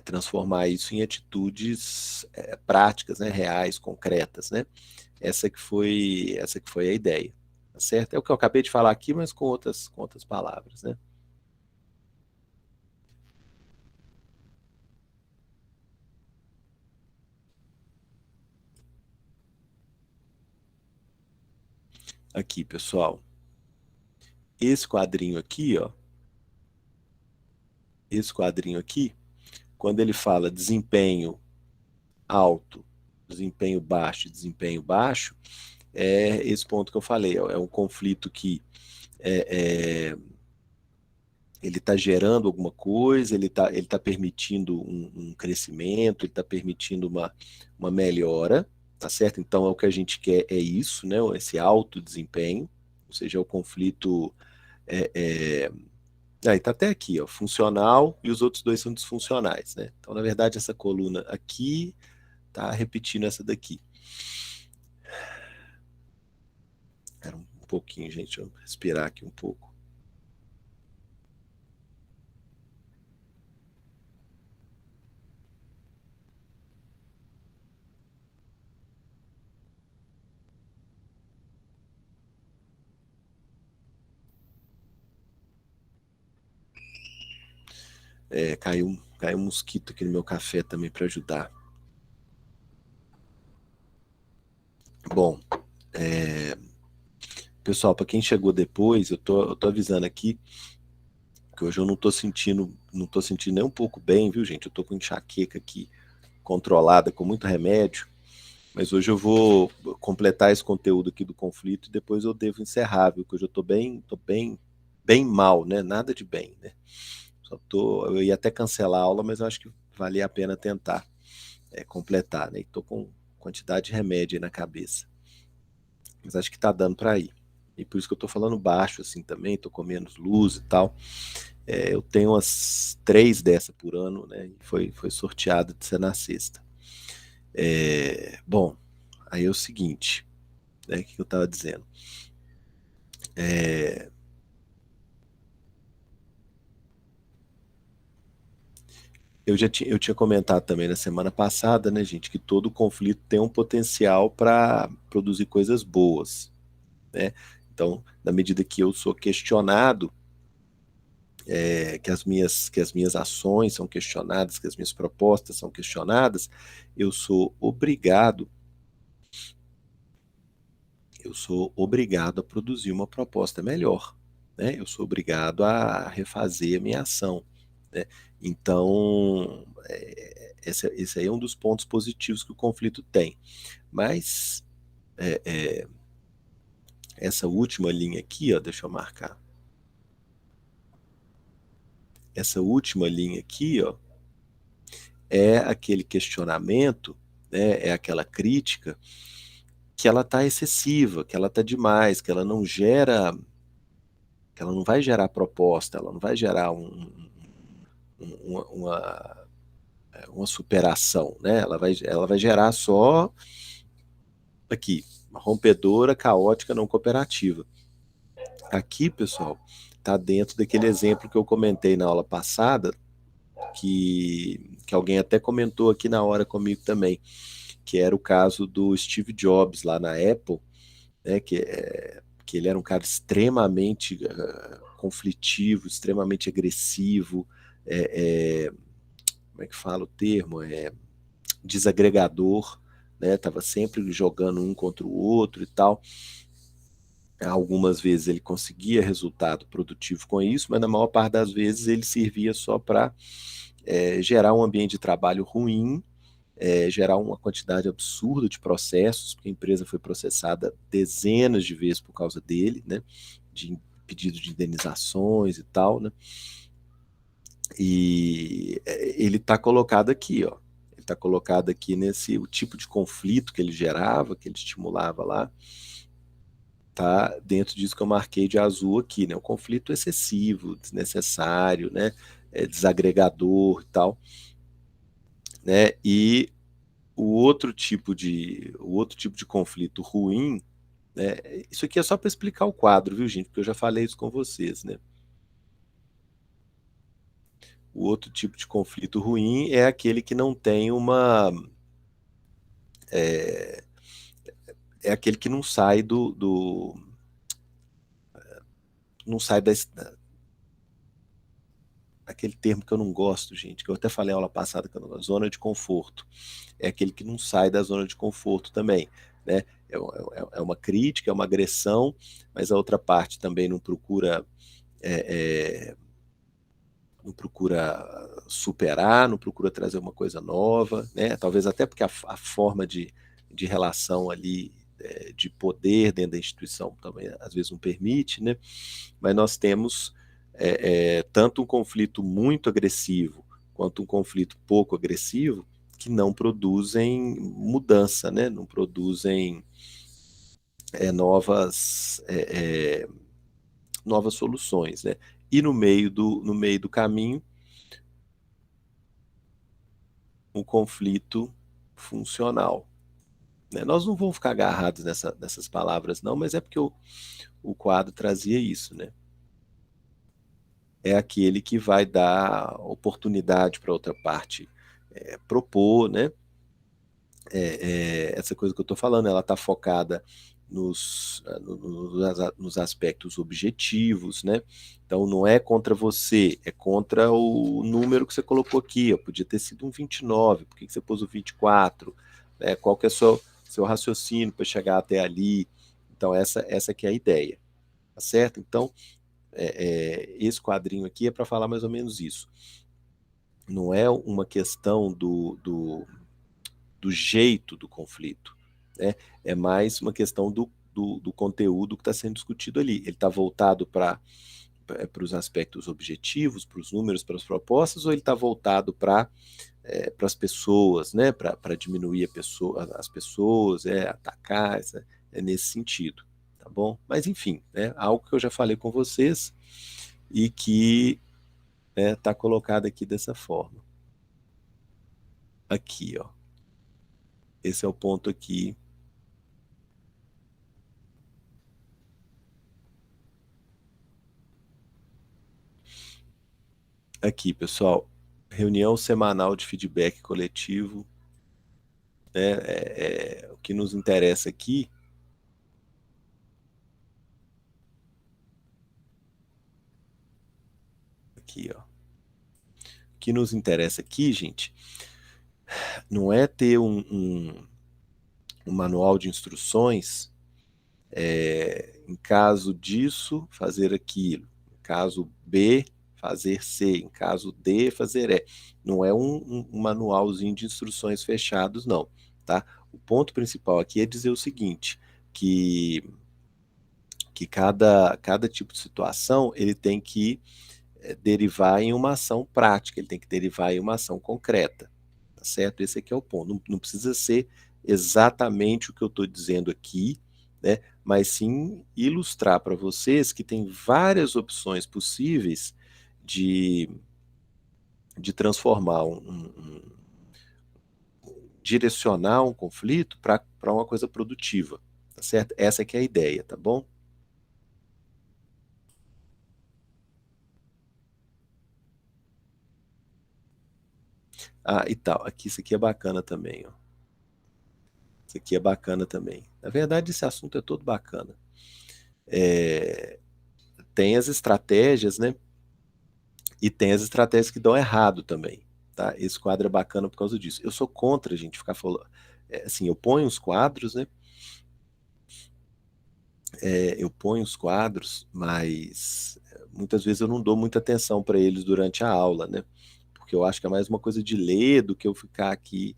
transformar isso em atitudes práticas, né? Reais, concretas, né? Essa que foi a ideia, tá certo? É o que eu acabei de falar aqui, mas com outras palavras, né? Aqui, pessoal, esse quadrinho aqui, ó, esse quadrinho aqui, quando ele fala desempenho alto, desempenho baixo, é esse ponto que eu falei, é um conflito que é, é, ele está gerando alguma coisa, ele tá permitindo um crescimento, ele está permitindo uma melhora, tá certo? Então, o que a gente quer é isso, né? Esse alto desempenho, ou seja, é o conflito é, é, Aí tá até aqui, ó, funcional e os outros dois são disfuncionais, né? Então, na verdade, essa coluna aqui tá repetindo essa daqui. Era um pouquinho, gente, eu vou respirar aqui um pouco. Caiu um mosquito aqui no meu café também para ajudar. Bom, pessoal, para quem chegou depois, eu tô avisando aqui que hoje eu não tô sentindo nem um pouco bem, viu, gente? Eu tô com enxaqueca aqui controlada com muito remédio, mas hoje eu vou completar esse conteúdo aqui do conflito e depois eu devo encerrar, viu? Que hoje eu tô bem mal, né? Nada de bem, né? Eu ia até cancelar a aula, mas eu acho que valia a pena tentar completar, né? E tô com quantidade de remédio aí na cabeça. Mas acho que tá dando para ir. E por isso que eu tô falando baixo assim também, tô com menos luz e tal. Eu tenho umas 3 dessa por ano, né? E foi sorteado de ser na sexta. Bom, aí é o seguinte, né? O que eu tava dizendo? É, eu tinha comentado também na semana passada, né, gente, que todo conflito tem um potencial para produzir coisas boas, né? Então, na medida que eu sou questionado, que as minhas ações são questionadas, que as minhas propostas são questionadas, eu sou obrigado, eu sou obrigado a produzir uma proposta melhor, né? Eu sou obrigado a refazer a minha ação, né? Então, esse aí é um dos pontos positivos que o conflito tem. Mas é, é, essa última linha aqui, ó, deixa eu marcar. Essa última linha aqui, ó, é aquele questionamento, né, é aquela crítica que ela está excessiva, que ela está demais, que ela não vai gerar proposta, ela não vai gerar uma superação, né? Ela vai gerar só aqui, uma rompedora, caótica, não cooperativa. Aqui, pessoal, está dentro daquele exemplo que eu comentei na aula passada, que alguém até comentou aqui na hora comigo também, que era o caso do Steve Jobs lá na Apple, né, que ele era um cara extremamente conflitivo, extremamente agressivo, como é que fala o termo? Desagregador, né? Tava sempre jogando um contra o outro e tal. Algumas vezes ele conseguia resultado produtivo com isso, mas na maior parte das vezes ele servia só para gerar um ambiente de trabalho ruim, gerar uma quantidade absurda de processos, porque a empresa foi processada dezenas de vezes por causa dele, né? De pedido de indenizações e tal, né? E ele está colocado aqui, ó. Ele está colocado aqui nesse o tipo de conflito que ele gerava, que ele estimulava lá, tá dentro disso que eu marquei de azul aqui, né? O conflito excessivo, desnecessário, né? Desagregador e tal, né? E o outro tipo de conflito ruim, né? Isso aqui é só para explicar o quadro, viu, gente? Porque eu já falei isso com vocês, né? O outro tipo de conflito ruim é aquele que não tem uma é aquele que não sai não sai aquele termo que eu não gosto, gente, que eu até falei aula passada, que eu não, zona de conforto. É aquele que não sai da zona de conforto também, né? É uma crítica, é uma agressão, mas a outra parte também é, é, não procura superar, não procura trazer uma coisa nova, né? Talvez até porque a forma de relação ali de poder dentro da instituição também às vezes não permite, né? Mas nós temos tanto um conflito muito agressivo quanto um conflito pouco agressivo que não produzem mudança, né? Não novas soluções, né? E no meio do caminho, um conflito funcional, né? Nós não vamos ficar agarrados nessas palavras, não, mas é porque o quadro trazia isso, né? É aquele que vai dar oportunidade para outra parte propor, né? Essa coisa que eu estou falando, ela está focada nos aspectos objetivos, né? Então não é contra você, é contra o número que você colocou aqui. Ó. Podia ter sido um 29, por que você pôs o 24? Né? Qual que é o seu raciocínio para chegar até ali? Então essa que é a ideia, tá certo? Então esse quadrinho aqui é para falar mais ou menos isso. Não é uma questão do jeito do conflito, né? É mais uma questão do conteúdo que está sendo discutido ali. Ele está voltado para os aspectos objetivos, para os números, para as propostas, ou ele está voltado para as pessoas, né? Para diminuir as pessoas, atacar, é nesse sentido, tá bom? Mas enfim, né? Algo que eu já falei com vocês e que está colocado aqui dessa forma. Aqui, ó. Esse é o ponto aqui. Aqui, pessoal. Reunião semanal de feedback coletivo. Né? O que nos interessa aqui. Aqui, ó. O que nos interessa aqui, gente, não é ter um manual de instruções em caso disso, fazer aquilo. Em caso B, fazer C. Em caso D, fazer E. Não é um manualzinho de instruções fechados, não. Tá? O ponto principal aqui é dizer o seguinte, que cada tipo de situação ele tem que derivar em uma ação prática, ele tem que derivar em uma ação concreta, tá certo? Esse aqui é o ponto. Não precisa ser exatamente o que eu estou dizendo aqui, né? Mas sim ilustrar para vocês que tem várias opções possíveis de transformar direcionar um conflito para uma coisa produtiva, tá certo? Essa que é a ideia, tá bom? Ah, e tal. Aqui, isso aqui é bacana também, ó. Isso aqui é bacana também. Na verdade, esse assunto é todo bacana. É, tem as estratégias, né? E tem as estratégias que dão errado também, tá? Esse quadro é bacana por causa disso. Eu sou contra a gente ficar falando. Assim, eu ponho os quadros, né? Eu ponho os quadros, mas muitas vezes eu não dou muita atenção para eles durante a aula, né? Porque eu acho que é mais uma coisa de ler do que eu ficar aqui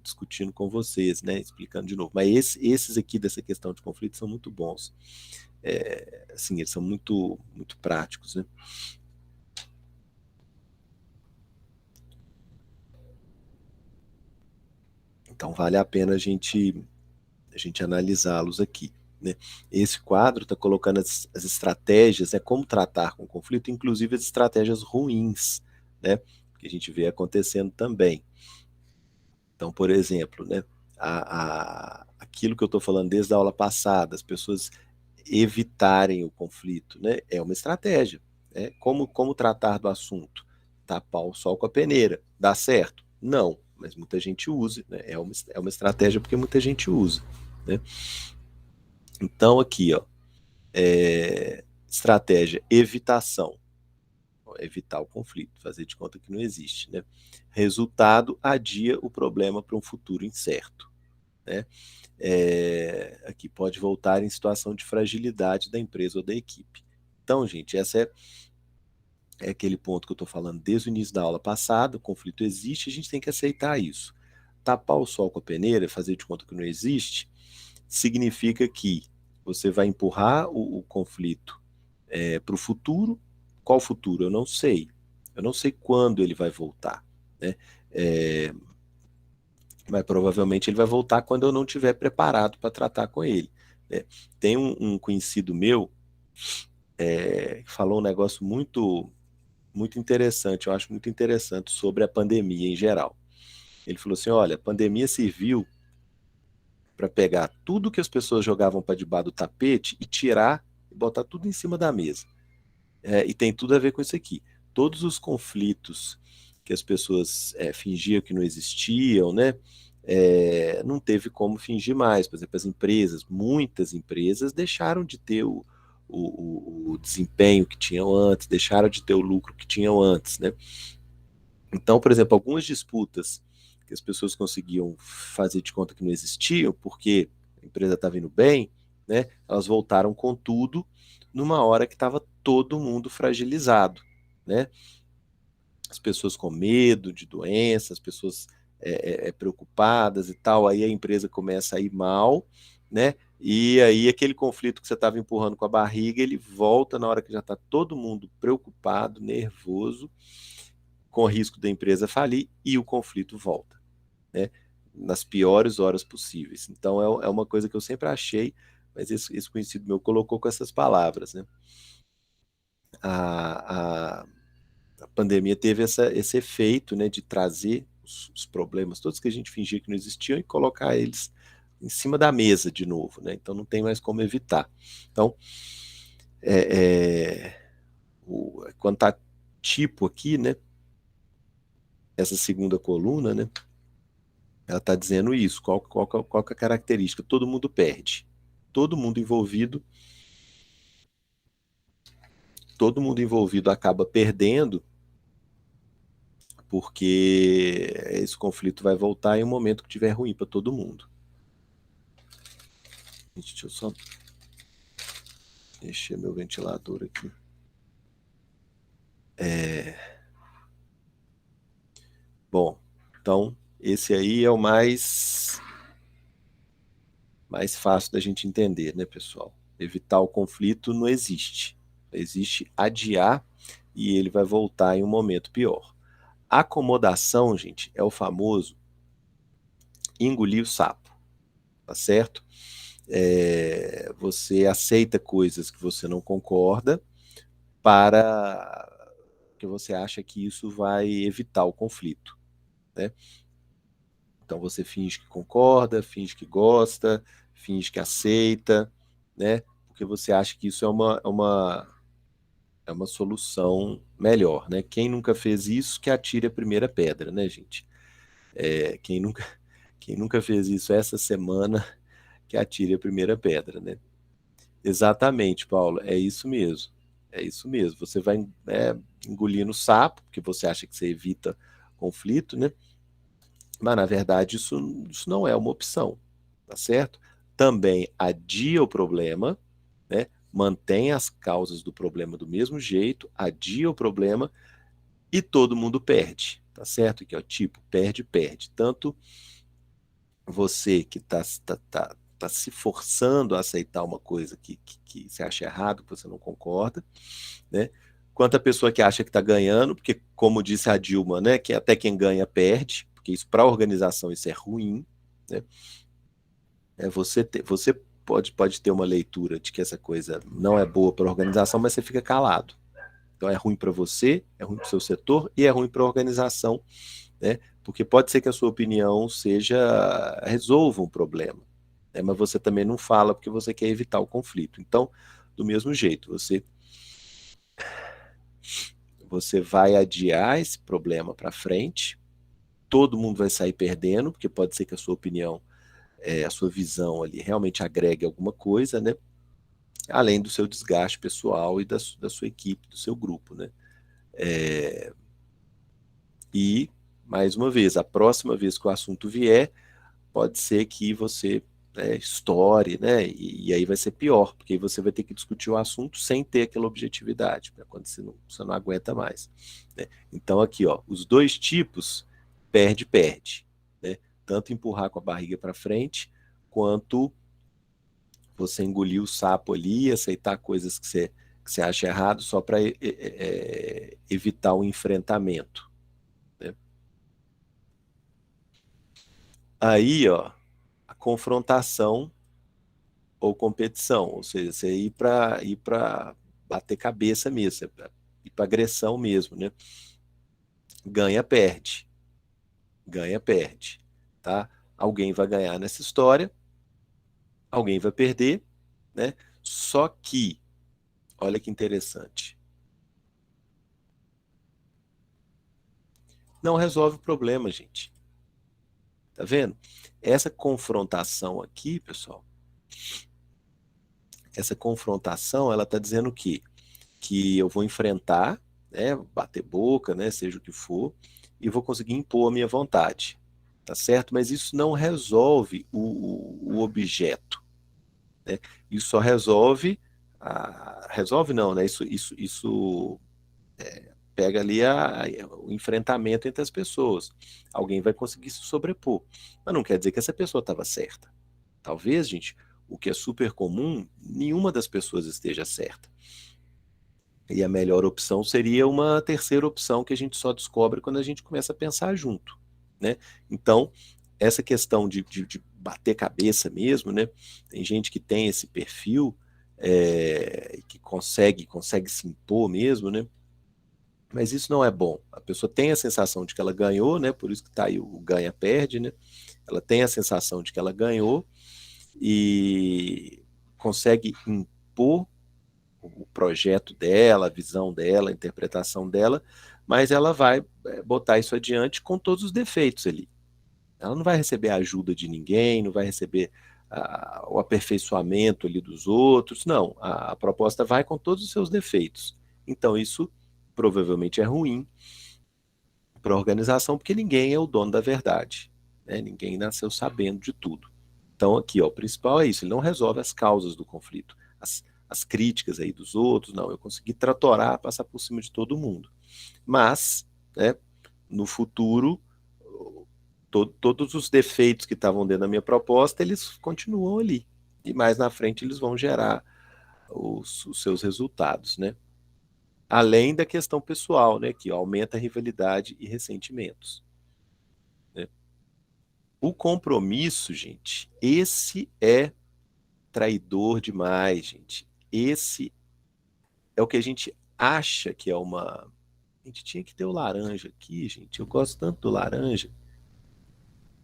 discutindo com vocês, né? Explicando de novo. Mas esses aqui dessa questão de conflito são muito bons. Assim, eles são muito, muito práticos, né? Então vale a pena a gente analisá-los aqui. Né? Esse quadro está colocando as estratégias, como tratar com o conflito, inclusive as estratégias ruins, né? Que a gente vê acontecendo também. Então, por exemplo, né, aquilo que eu estou falando desde a aula passada, as pessoas evitarem o conflito, né, é uma estratégia. Né? Como tratar do assunto? Tapar o sol com a peneira. Dá certo? Não, mas muita gente usa. Né? É uma estratégia porque muita gente usa. Né? Então, aqui, ó, estratégia evitação. Evitar o conflito, fazer de conta que não existe. Né? Resultado, adia o problema para um futuro incerto. Né? Aqui pode voltar em situação de fragilidade da empresa ou da equipe. Então, gente, essa é aquele ponto que eu estou falando desde o início da aula passada, o conflito existe, a gente tem que aceitar isso. Tapar o sol com a peneira, fazer de conta que não existe, significa que você vai empurrar o conflito para o futuro. Qual futuro? Eu não sei. Eu não sei quando ele vai voltar. Né? É, mas provavelmente ele vai voltar quando eu não estiver preparado para tratar com ele. Né? Tem um conhecido meu falou um negócio muito interessante, eu acho muito interessante sobre a pandemia em geral. Ele falou assim, olha, a pandemia serviu para pegar tudo que as pessoas jogavam para debaixo do tapete e tirar e botar tudo em cima da mesa. E tem tudo a ver com isso aqui. Todos os conflitos que as pessoas fingiam que não existiam, né? Não teve como fingir mais. Por exemplo, as empresas, muitas empresas deixaram de ter o desempenho que tinham antes, deixaram de ter o lucro que tinham antes, né? Então, por exemplo, algumas disputas que as pessoas conseguiam fazer de conta que não existiam, porque a empresa estava indo bem, né? Elas voltaram com tudo numa hora que estava todo mundo fragilizado, né? As pessoas com medo de doenças, as pessoas preocupadas e tal, aí a empresa começa a ir mal, né? E aí aquele conflito que você estava empurrando com a barriga, ele volta na hora que já está todo mundo preocupado, nervoso, com o risco da empresa falir e o conflito volta, né? Nas piores horas possíveis. Então é uma coisa que eu sempre achei, mas esse conhecido meu colocou com essas palavras, né? A, a, a pandemia teve esse efeito, né, de trazer os problemas todos que a gente fingia que não existiam e colocar eles em cima da mesa de novo, né? Então não tem mais como evitar. Então, quando tá tipo aqui, né, essa segunda coluna, né, ela está dizendo isso. Qual que é a característica? Todo mundo perde. Todo mundo envolvido, todo mundo envolvido acaba perdendo, porque esse conflito vai voltar em um momento que tiver ruim para todo mundo. Deixa eu só mexer meu ventilador aqui. Bom, então esse aí é o mais fácil da gente entender, né, pessoal? Evitar o conflito não existe. Existe adiar e ele vai voltar em um momento pior. Acomodação, gente, é o famoso engolir o sapo, tá certo? Você aceita coisas que você não concorda para que você acha que isso vai evitar o conflito, né? Então você finge que concorda, finge que gosta, finge que aceita, né? Porque você acha que isso é uma solução melhor, né? Quem nunca fez isso, que atire a primeira pedra, né, gente? Quem nunca fez isso essa semana, que atire a primeira pedra, né? Exatamente, Paulo, é isso mesmo. É isso mesmo. Você vai engolindo o sapo, porque você acha que você evita conflito, né? Mas, na verdade, isso não é uma opção, tá certo? Também adia o problema, né? Mantém as causas do problema do mesmo jeito, adia o problema e todo mundo perde, tá certo? Que é o tipo, perde, perde. Tanto você que tá se forçando a aceitar uma coisa que você acha errado, que você não concorda, né? Quanto a pessoa que acha que está ganhando, porque, como disse a Dilma, né, que até quem ganha perde, porque isso para a organização isso é ruim, né? Você pode ter uma leitura de que essa coisa não é boa para a organização, mas você fica calado. Então é ruim para você, é ruim para o seu setor e é ruim para a organização, né? Porque pode ser que a sua opinião resolva um problema, né? Mas você também não fala porque você quer evitar o conflito. Então, do mesmo jeito, você vai adiar esse problema para frente, todo mundo vai sair perdendo, porque pode ser que a sua opinião, a sua visão ali realmente agregue alguma coisa, né? Além do seu desgaste pessoal e da sua equipe, do seu grupo, né? E, mais uma vez, a próxima vez que o assunto vier, pode ser que você estoure, né? E aí vai ser pior, porque aí você vai ter que discutir o assunto sem ter aquela objetividade, né? Quando você não aguenta mais, né? Então, aqui, ó, os dois tipos, perde, perde, né? Tanto empurrar com a barriga para frente, quanto você engolir o sapo ali, aceitar coisas que você acha errado só para evitar o enfrentamento, né? Aí, ó, a confrontação ou competição, ou seja, você ir para bater cabeça mesmo, ir para agressão mesmo, né? Ganha, perde. Ganha, perde. Tá? Alguém vai ganhar nessa história, alguém vai perder, né? Só que, olha que interessante, não resolve o problema, gente. Tá vendo? Essa confrontação aqui, pessoal, essa confrontação, ela tá dizendo o quê? Que eu vou enfrentar, né, bater boca, né, seja o que for, e vou conseguir impor a minha vontade, tá certo? Mas isso não resolve o objeto, né? Isso só resolve, resolve não, né? Isso pega ali o enfrentamento entre as pessoas. Alguém vai conseguir se sobrepor, mas não quer dizer que essa pessoa estava certa. Talvez, gente, o que é super comum, nenhuma das pessoas esteja certa. E a melhor opção seria uma terceira opção que a gente só descobre quando a gente começa a pensar junto, né? Então, essa questão de bater cabeça mesmo, né? Tem gente que tem esse perfil, que consegue se impor mesmo, né? Mas isso não é bom. A pessoa tem a sensação de que ela ganhou, né? Por isso que está aí o ganha-perde, né? Ela tem a sensação de que ela ganhou e consegue impor o projeto dela, a visão dela, a interpretação dela, mas ela vai botar isso adiante com todos os defeitos ali. Ela não vai receber a ajuda de ninguém, não vai receber o aperfeiçoamento ali dos outros, não. A proposta vai com todos os seus defeitos. Então isso provavelmente é ruim para a organização, porque ninguém é o dono da verdade, né? Ninguém nasceu sabendo de tudo. Então aqui, ó, o principal é isso, ele não resolve as causas do conflito, as críticas aí dos outros, não, eu consegui tratorar, passar por cima de todo mundo. Mas, né, no futuro, todos os defeitos que estavam dentro da minha proposta, eles continuam ali. E mais na frente eles vão gerar os seus resultados, né? Além da questão pessoal, né, que aumenta a rivalidade e ressentimentos, né? O compromisso, gente, esse é traidor demais, gente. Esse é o que a gente acha que é uma. A gente tinha que ter o laranja aqui, gente. Eu gosto tanto do laranja.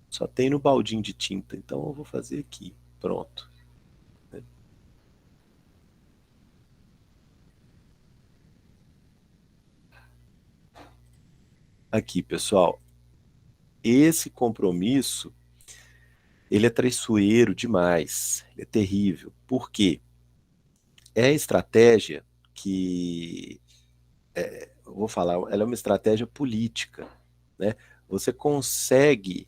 Só tem no baldinho de tinta, então eu vou fazer aqui. Pronto. Aqui, pessoal. Esse compromisso, ele é traiçoeiro demais. Ele é terrível. Por quê? É a estratégia que, eu vou falar, ela é uma estratégia política, né? Você consegue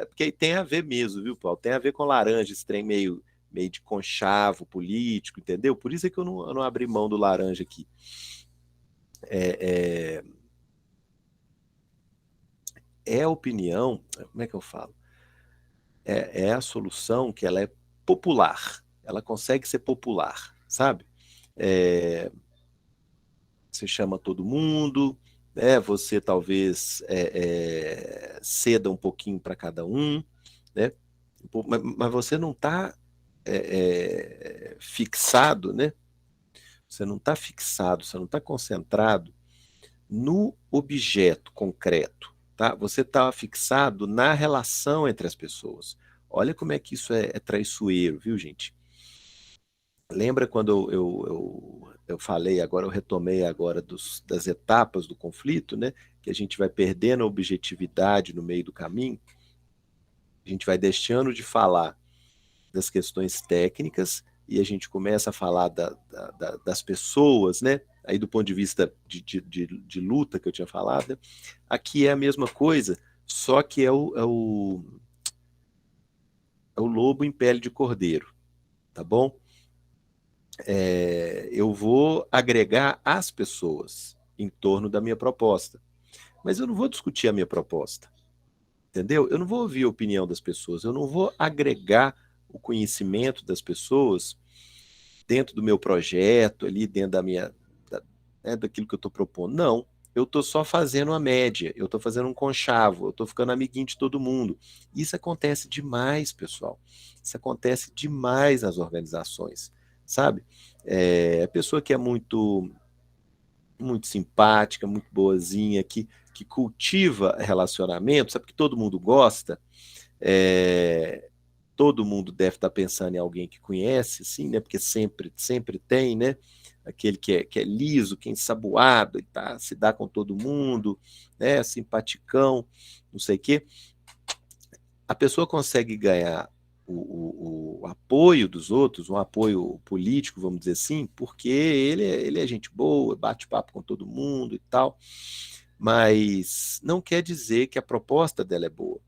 porque tem a ver mesmo, viu, Paulo? Tem a ver com laranja, esse trem meio de conchavo político, entendeu? Por isso é que eu não abri mão do laranja aqui. É, a opinião, como é que eu falo? É a solução que ela é popular, ela consegue ser popular, sabe? É, você chama todo mundo, né? Você talvez ceda um pouquinho para cada um, né? Mas você não está fixado, né? Você não está fixado, você não está concentrado no objeto concreto, tá? Você está fixado na relação entre as pessoas. Olha como é que isso é traiçoeiro, viu, gente? Lembra quando eu falei agora, eu retomei agora das etapas do conflito, né? Que a gente vai perdendo a objetividade no meio do caminho, a gente vai deixando de falar das questões técnicas e a gente começa a falar das pessoas, né? Aí do ponto de vista de luta que eu tinha falado, né? Aqui é a mesma coisa, só que é o lobo em pele de cordeiro, tá bom? Eu vou agregar as pessoas em torno da minha proposta, mas eu não vou discutir a minha proposta, entendeu? Eu não vou ouvir a opinião das pessoas, eu não vou agregar o conhecimento das pessoas dentro do meu projeto, ali dentro daquilo que eu estou propondo. Não, eu estou só fazendo uma média, eu estou fazendo um conchavo, eu estou ficando amiguinho de todo mundo. Isso acontece demais, pessoal. Isso acontece demais nas organizações. sabe? A pessoa que é muito, muito simpática, muito boazinha, que cultiva relacionamento, sabe que todo mundo gosta, todo mundo deve estar pensando em alguém que conhece, assim, né? Porque sempre tem, né? Aquele que é liso, que é ensaboado, e tá, se dá com todo mundo, né? Simpaticão, não sei o quê. A pessoa consegue ganhar o apoio dos outros, um apoio político, vamos dizer assim, porque ele é gente boa, bate papo com todo mundo e tal, mas não quer dizer que a proposta dela é boa,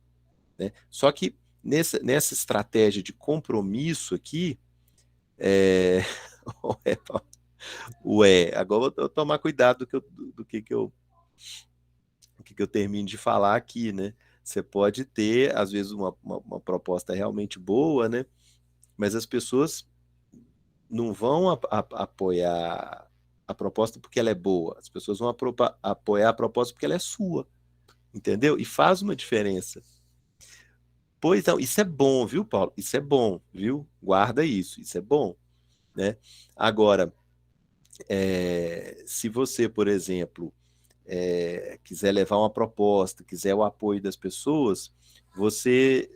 né? Só que nessa estratégia de compromisso aqui, é... Ué, agora eu vou tomar cuidado do que eu termino de falar aqui, né? Você pode ter, às vezes, uma proposta realmente boa, né? Mas as pessoas não vão apoiar a proposta porque ela é boa. As pessoas vão apoiar a proposta porque ela é sua, entendeu? E faz uma diferença. Pois não, isso é bom, viu, Paulo? Isso é bom, viu? Guarda isso é bom, né? Agora, se você, por exemplo, quiser levar uma proposta, quiser o apoio das pessoas, você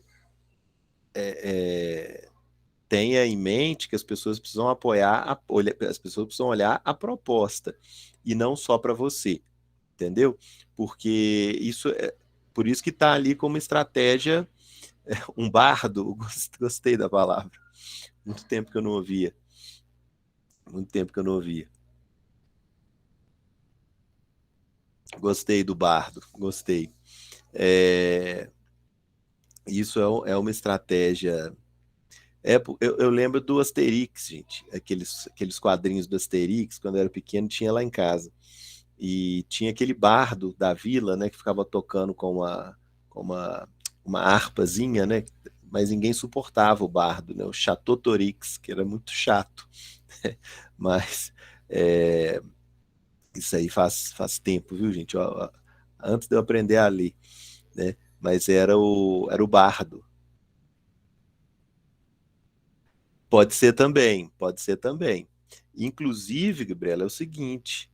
tenha em mente que as pessoas precisam as pessoas precisam olhar a proposta e não só para você, entendeu? Porque por isso que está ali como estratégia um bardo, gostei da palavra, muito tempo que eu não ouvia, muito tempo que eu não ouvia. Gostei do bardo, gostei. É, isso é uma estratégia. Eu lembro do Asterix, gente, aqueles quadrinhos do Asterix, quando eu era pequeno, tinha lá em casa. E tinha aquele bardo da vila, né, que ficava tocando com uma harpazinha, né, mas ninguém suportava o bardo, né, o Chateautorix, que era muito chato. Mas é, isso aí faz tempo, viu, gente? Antes de eu aprender a ler, né? Mas era o bardo. Pode ser também, pode ser também. Inclusive, Gabriela, é o seguinte: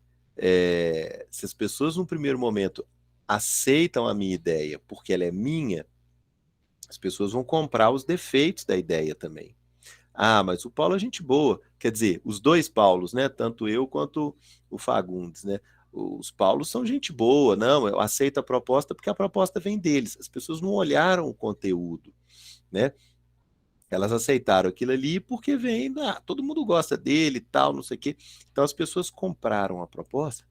se as pessoas no primeiro momento aceitam a minha ideia porque ela é minha, as pessoas vão comprar os defeitos da ideia também. Ah, mas o Paulo é gente boa. Quer dizer, os dois Paulos, né? Tanto eu quanto o Fagundes, né? Os Paulos são gente boa, não, eu aceito a proposta porque a proposta vem deles. As pessoas não olharam o conteúdo, né? Elas aceitaram aquilo ali porque vem, todo mundo gosta dele e tal, não sei o quê. Então as pessoas compraram a proposta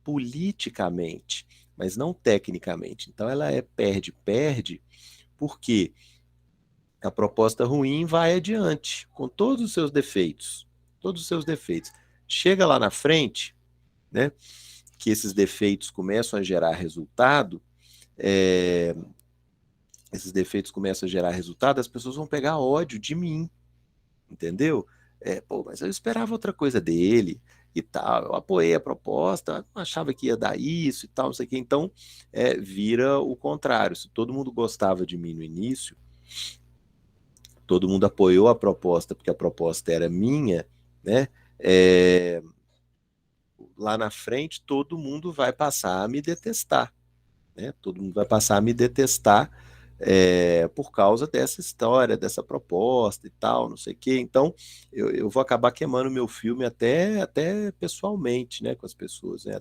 politicamente, mas não tecnicamente. Então ela perde, porque a proposta ruim vai adiante, com todos os seus defeitos. Todos os seus defeitos. Chega lá na frente, né, que esses defeitos começam a gerar resultado, é, as pessoas vão pegar ódio de mim, entendeu? Pô, mas eu esperava outra coisa dele e tal, eu apoiei a proposta, não achava que ia dar isso e tal, não sei o quê. Então, vira o contrário. Se todo mundo gostava de mim no início, todo mundo apoiou a proposta porque a proposta era minha, né? É, lá na frente todo mundo vai passar a me detestar, né? Todo mundo vai passar a me detestar por causa dessa história, dessa proposta e tal, não sei o quê. Então, eu vou acabar queimando meu filme até pessoalmente, né, com as pessoas, né?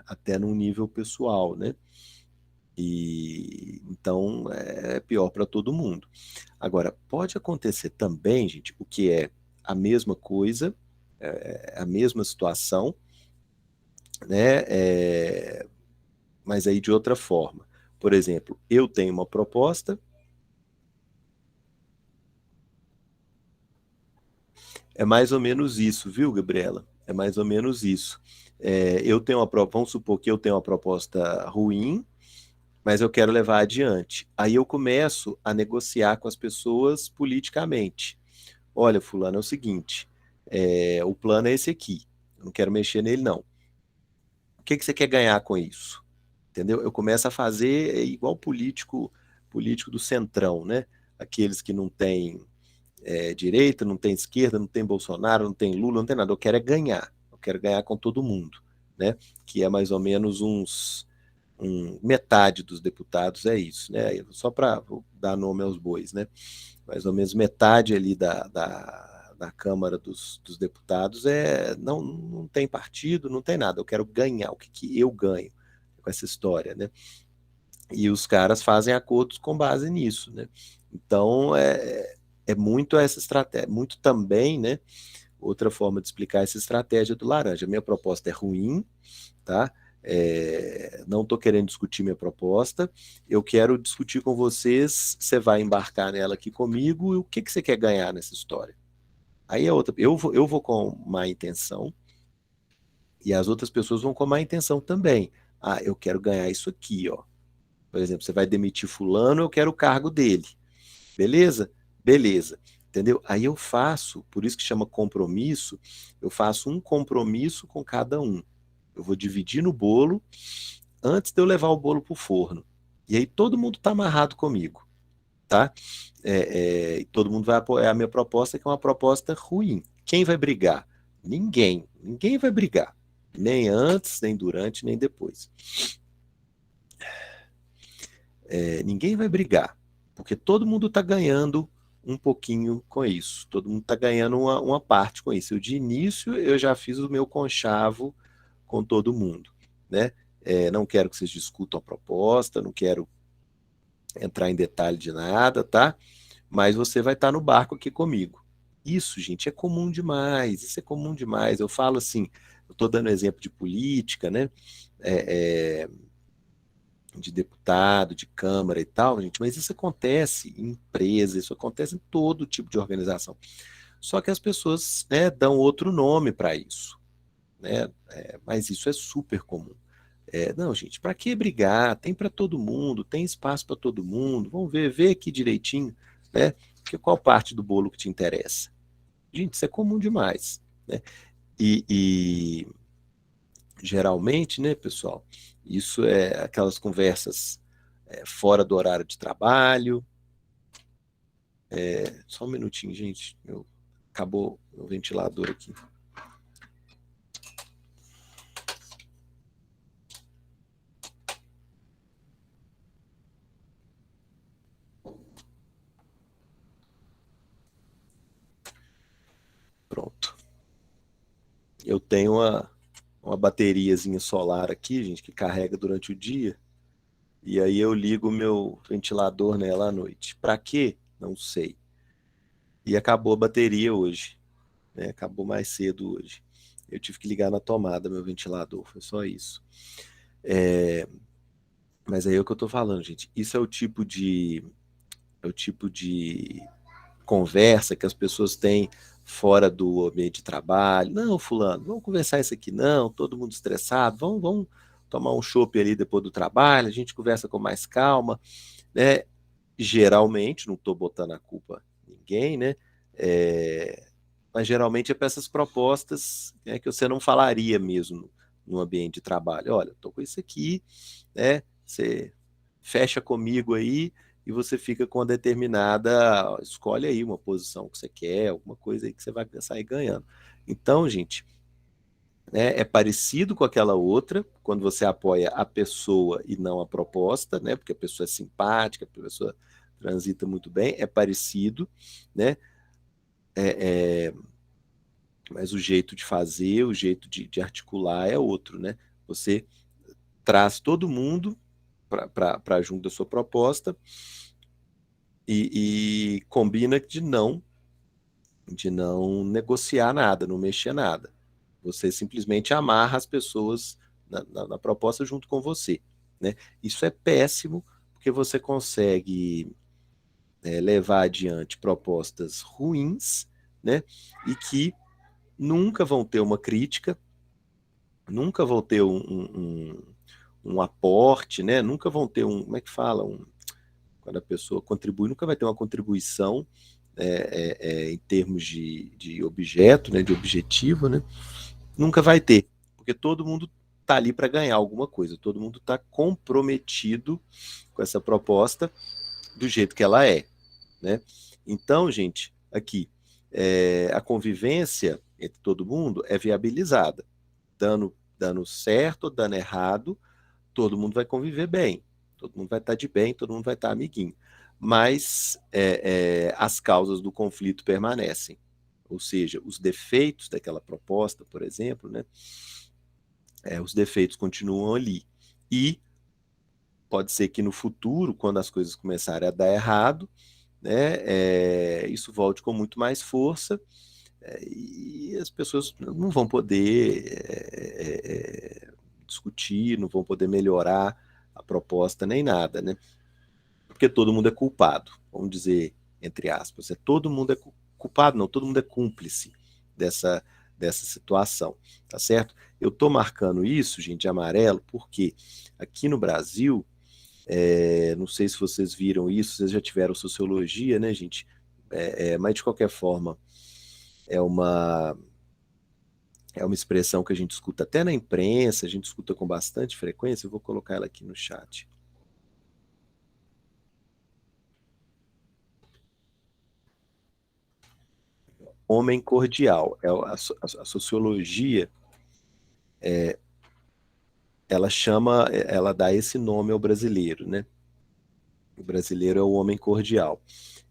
Até num nível pessoal, né? E então é pior para todo mundo. Agora, pode acontecer também, gente, o que é a mesma coisa, a mesma situação, né? Mas aí de outra forma. Por exemplo, eu tenho uma proposta, é mais ou menos isso, viu, Gabriela? É mais ou menos isso. Vamos supor que eu tenho uma proposta ruim, mas eu quero levar adiante. Aí eu começo a negociar com as pessoas politicamente. Olha, fulano, é o seguinte, o plano é esse aqui, eu não quero mexer nele, não. O que você quer ganhar com isso? Entendeu? Eu começo a fazer igual político político do centrão, né? Aqueles que não têm direita, não tem esquerda, não tem Bolsonaro, não tem Lula, não tem nada. Eu quero é ganhar. Eu quero ganhar com todo mundo, né? Que é mais ou menos metade dos deputados é isso, né? Só para dar nome aos bois, né? Mais ou menos metade ali da Câmara dos Deputados não tem partido, não tem nada. Eu quero ganhar. O que eu ganho com essa história, né? E os caras fazem acordos com base nisso, né? Então, é muito essa estratégia, muito também, né? Outra forma de explicar essa estratégia do laranja. Minha proposta é ruim, tá? Não estou querendo discutir minha proposta, eu quero discutir com vocês, você vai embarcar nela aqui comigo, e o que você quer ganhar nessa história? Aí eu vou com má intenção, e as outras pessoas vão com má intenção também. Ah, eu quero ganhar isso aqui, ó. Por exemplo, você vai demitir fulano, eu quero o cargo dele. Beleza? Beleza. Entendeu? Aí eu faço, por isso que chama compromisso, eu faço um compromisso com cada um. Eu vou dividir no bolo antes de eu levar o bolo para o forno. E aí todo mundo está amarrado comigo, tá? E todo mundo vai apoiar a minha proposta, que é uma proposta ruim. Quem vai brigar? Ninguém. Ninguém vai brigar. Nem antes, nem durante, nem depois. Ninguém vai brigar, porque todo mundo está ganhando um pouquinho com isso. Todo mundo está ganhando uma parte com isso. De início, eu já fiz o meu conchavo com todo mundo, né? Não quero que vocês discutam a proposta, não quero entrar em detalhe de nada, tá? Mas você vai estar no barco aqui comigo. Isso, gente, é comum demais. Isso é comum demais. Eu falo assim, eu estou dando exemplo de política, né? De deputado, de câmara e tal, gente, mas isso acontece em empresa, isso acontece em todo tipo de organização. Só que as pessoas, né, dão outro nome para isso, né? Mas isso é super comum. Não, gente, para que brigar? Tem para todo mundo, tem espaço para todo mundo. Vamos ver aqui direitinho, né? Qual parte do bolo que te interessa? Gente, isso é comum demais, né? E geralmente, né, pessoal, isso é aquelas conversas fora do horário de trabalho. Só um minutinho, gente. Acabou o ventilador aqui. Pronto. Eu tenho uma bateriazinha solar aqui, gente, que carrega durante o dia. E aí eu ligo o meu ventilador nela à noite. Para quê? Não sei. E acabou a bateria hoje, né? Acabou mais cedo hoje. Eu tive que ligar na tomada meu ventilador, foi só isso. Mas aí é o que eu tô falando, gente. Isso é o tipo de conversa que as pessoas têm fora do ambiente de trabalho. Não, fulano, vamos conversar isso aqui não, todo mundo estressado, vamos tomar um chopp ali depois do trabalho, a gente conversa com mais calma, né? Geralmente, não estou botando a culpa em ninguém, né? Mas geralmente é para essas propostas, né, que você não falaria mesmo no ambiente de trabalho. Olha, estou com isso aqui, né? Você fecha comigo aí e você fica com uma determinada, escolhe aí uma posição que você quer, alguma coisa aí que você vai sair ganhando. Então, gente, né, é parecido com aquela outra, quando você apoia a pessoa e não a proposta, né? Porque a pessoa é simpática, a pessoa transita muito bem, é parecido, né? Mas o jeito de fazer, o jeito de articular é outro, né? Você traz todo mundo para junto da sua proposta e combina de não negociar nada, não mexer nada. Você simplesmente amarra as pessoas na proposta junto com você, né? Isso é péssimo, porque você consegue levar adiante propostas ruins, né? E que nunca vão ter uma crítica, nunca vão ter um aporte, né? Nunca vão ter como é que fala? Quando a pessoa contribui, nunca vai ter uma contribuição em termos de objeto, né? De objetivo, né? Nunca vai ter, porque todo mundo está ali para ganhar alguma coisa, todo mundo está comprometido com essa proposta do jeito que ela é, né? Então, gente, aqui, a convivência entre todo mundo é viabilizada. Dando certo ou dando errado, todo mundo vai conviver bem, todo mundo vai estar de bem, todo mundo vai estar amiguinho. Mas as causas do conflito permanecem. Ou seja, os defeitos daquela proposta, por exemplo, né, os defeitos continuam ali. E pode ser que no futuro, quando as coisas começarem a dar errado, né, isso volte com muito mais força, e as pessoas não vão poder discutir, não vão poder melhorar a proposta nem nada, né? Porque todo mundo é culpado, vamos dizer, entre aspas. Todo mundo é culpado, não, todo mundo é cúmplice dessa, dessa situação, tá certo? Eu tô marcando isso, gente, de amarelo, porque aqui no Brasil, não sei se vocês viram isso, vocês já tiveram sociologia, né, gente? Mas de qualquer forma, é uma, é uma expressão que a gente escuta até na imprensa, a gente escuta com bastante frequência. Eu vou colocar ela aqui no chat. Homem cordial. A sociologia, ela chama, ela dá esse nome ao brasileiro, né? O brasileiro é o homem cordial.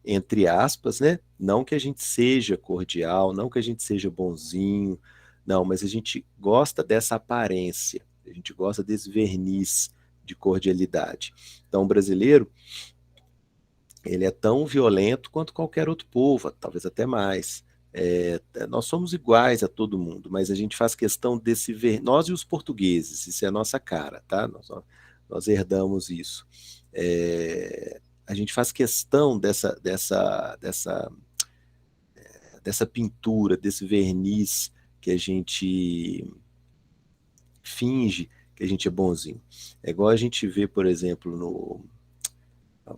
Entre aspas, né? Não que a gente seja cordial, não que a gente seja bonzinho, não, mas a gente gosta dessa aparência, a gente gosta desse verniz de cordialidade. Então, o brasileiro, ele é tão violento quanto qualquer outro povo, talvez até mais. Nós somos iguais a todo mundo, mas a gente faz questão desse ver. Nós e os portugueses, isso é a nossa cara, tá? Nós herdamos isso. A gente faz questão dessa pintura, desse verniz que a gente finge que a gente é bonzinho. É igual a gente vê, por exemplo,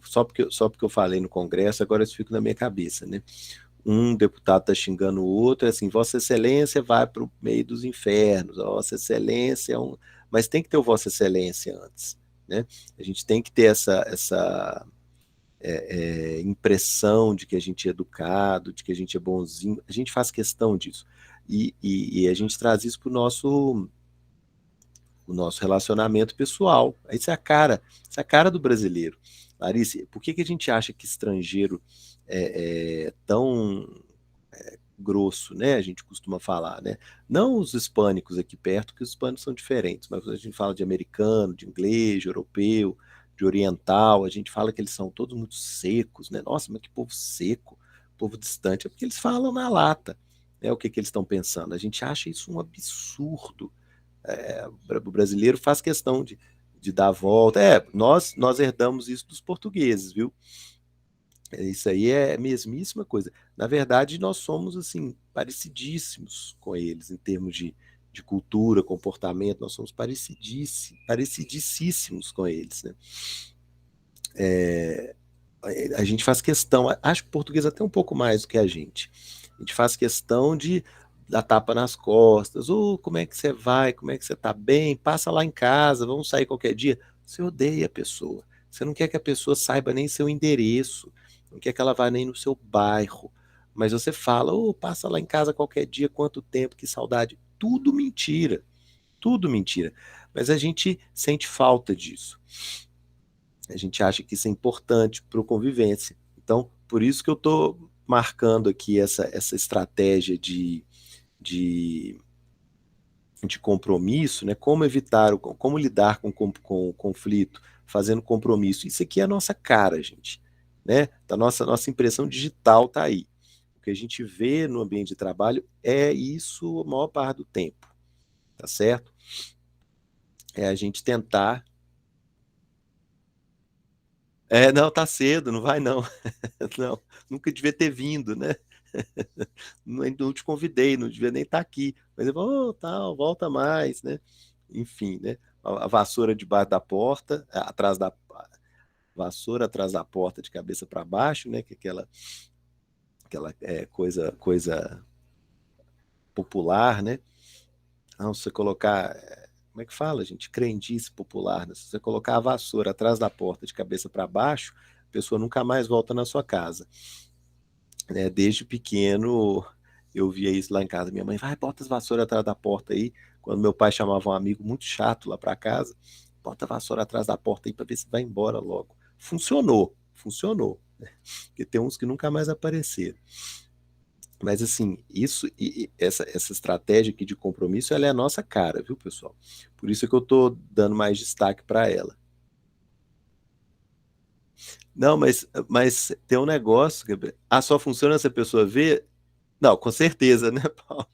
só porque eu falei no Congresso, agora isso fica na minha cabeça, né? Um deputado está xingando o outro, é assim, Vossa Excelência vai para o meio dos infernos, Vossa Excelência é um. Mas tem que ter o Vossa Excelência antes, né? A gente tem que ter essa impressão de que a gente é educado, de que a gente é bonzinho. A gente faz questão disso. E a gente traz isso para o nosso relacionamento pessoal. Isso é a cara do brasileiro. Larissa, por que a gente acha que estrangeiro é tão grosso, né? A gente costuma falar, né? Não os hispânicos aqui perto, que os hispânicos são diferentes, mas a gente fala de americano, de inglês, de europeu, de oriental, a gente fala que eles são todos muito secos, né? Nossa, mas que povo seco, povo distante, é porque eles falam na lata, né? O que eles estão pensando. A gente acha isso um absurdo. O brasileiro faz questão de dar a volta. Nós herdamos isso dos portugueses, viu? Isso aí é a mesmíssima coisa. Na verdade, nós somos assim parecidíssimos com eles em termos de cultura, comportamento, nós somos parecidíssimos com eles, né? A gente faz questão, acho que o português até um pouco mais do que a gente. A gente faz questão de dar tapa nas costas. Como é que você vai? Como é que você tá bem? Passa lá em casa, vamos sair qualquer dia. Você odeia a pessoa. Você não quer que a pessoa saiba nem seu endereço, não quer que ela vá nem no seu bairro. Mas você fala, passa lá em casa qualquer dia, quanto tempo, que saudade. Tudo mentira, tudo mentira. Mas a gente sente falta disso. A gente acha que isso é importante para a convivência. Então, por isso que eu estou marcando aqui essa estratégia de, de compromisso, né? Como evitar, como lidar com o conflito, fazendo compromisso. Isso aqui é a nossa cara, gente. Né? A nossa impressão digital está aí. O que a gente vê no ambiente de trabalho é isso a maior parte do tempo. Tá certo? É a gente tentar. Não, tá cedo, não vai não. Não, nunca devia ter vindo, né? Não te convidei, não devia nem estar aqui. Mas eu vou, tal, volta mais, né? Enfim, né? A vassoura debaixo da porta, atrás da vassoura atrás da porta de cabeça para baixo, né? Que é aquela coisa popular, né? Não, se você colocar, como é que fala, gente? Crendice popular, né? Se você colocar a vassoura atrás da porta de cabeça para baixo, a pessoa nunca mais volta na sua casa. Né? Desde pequeno, eu via isso lá em casa. Minha mãe, vai, bota as vassouras atrás da porta aí. Quando meu pai chamava um amigo muito chato lá para casa, bota a vassoura atrás da porta aí para ver se vai embora logo. Funcionou, funcionou. Porque tem uns que nunca mais apareceram. Mas assim, isso e essa estratégia aqui de compromisso, ela é a nossa cara, viu, pessoal? Por isso que eu estou dando mais destaque para ela. Não, mas tem um negócio, Gabriel. Ah, só funciona se a pessoa vê? Não, com certeza, né, Paulo?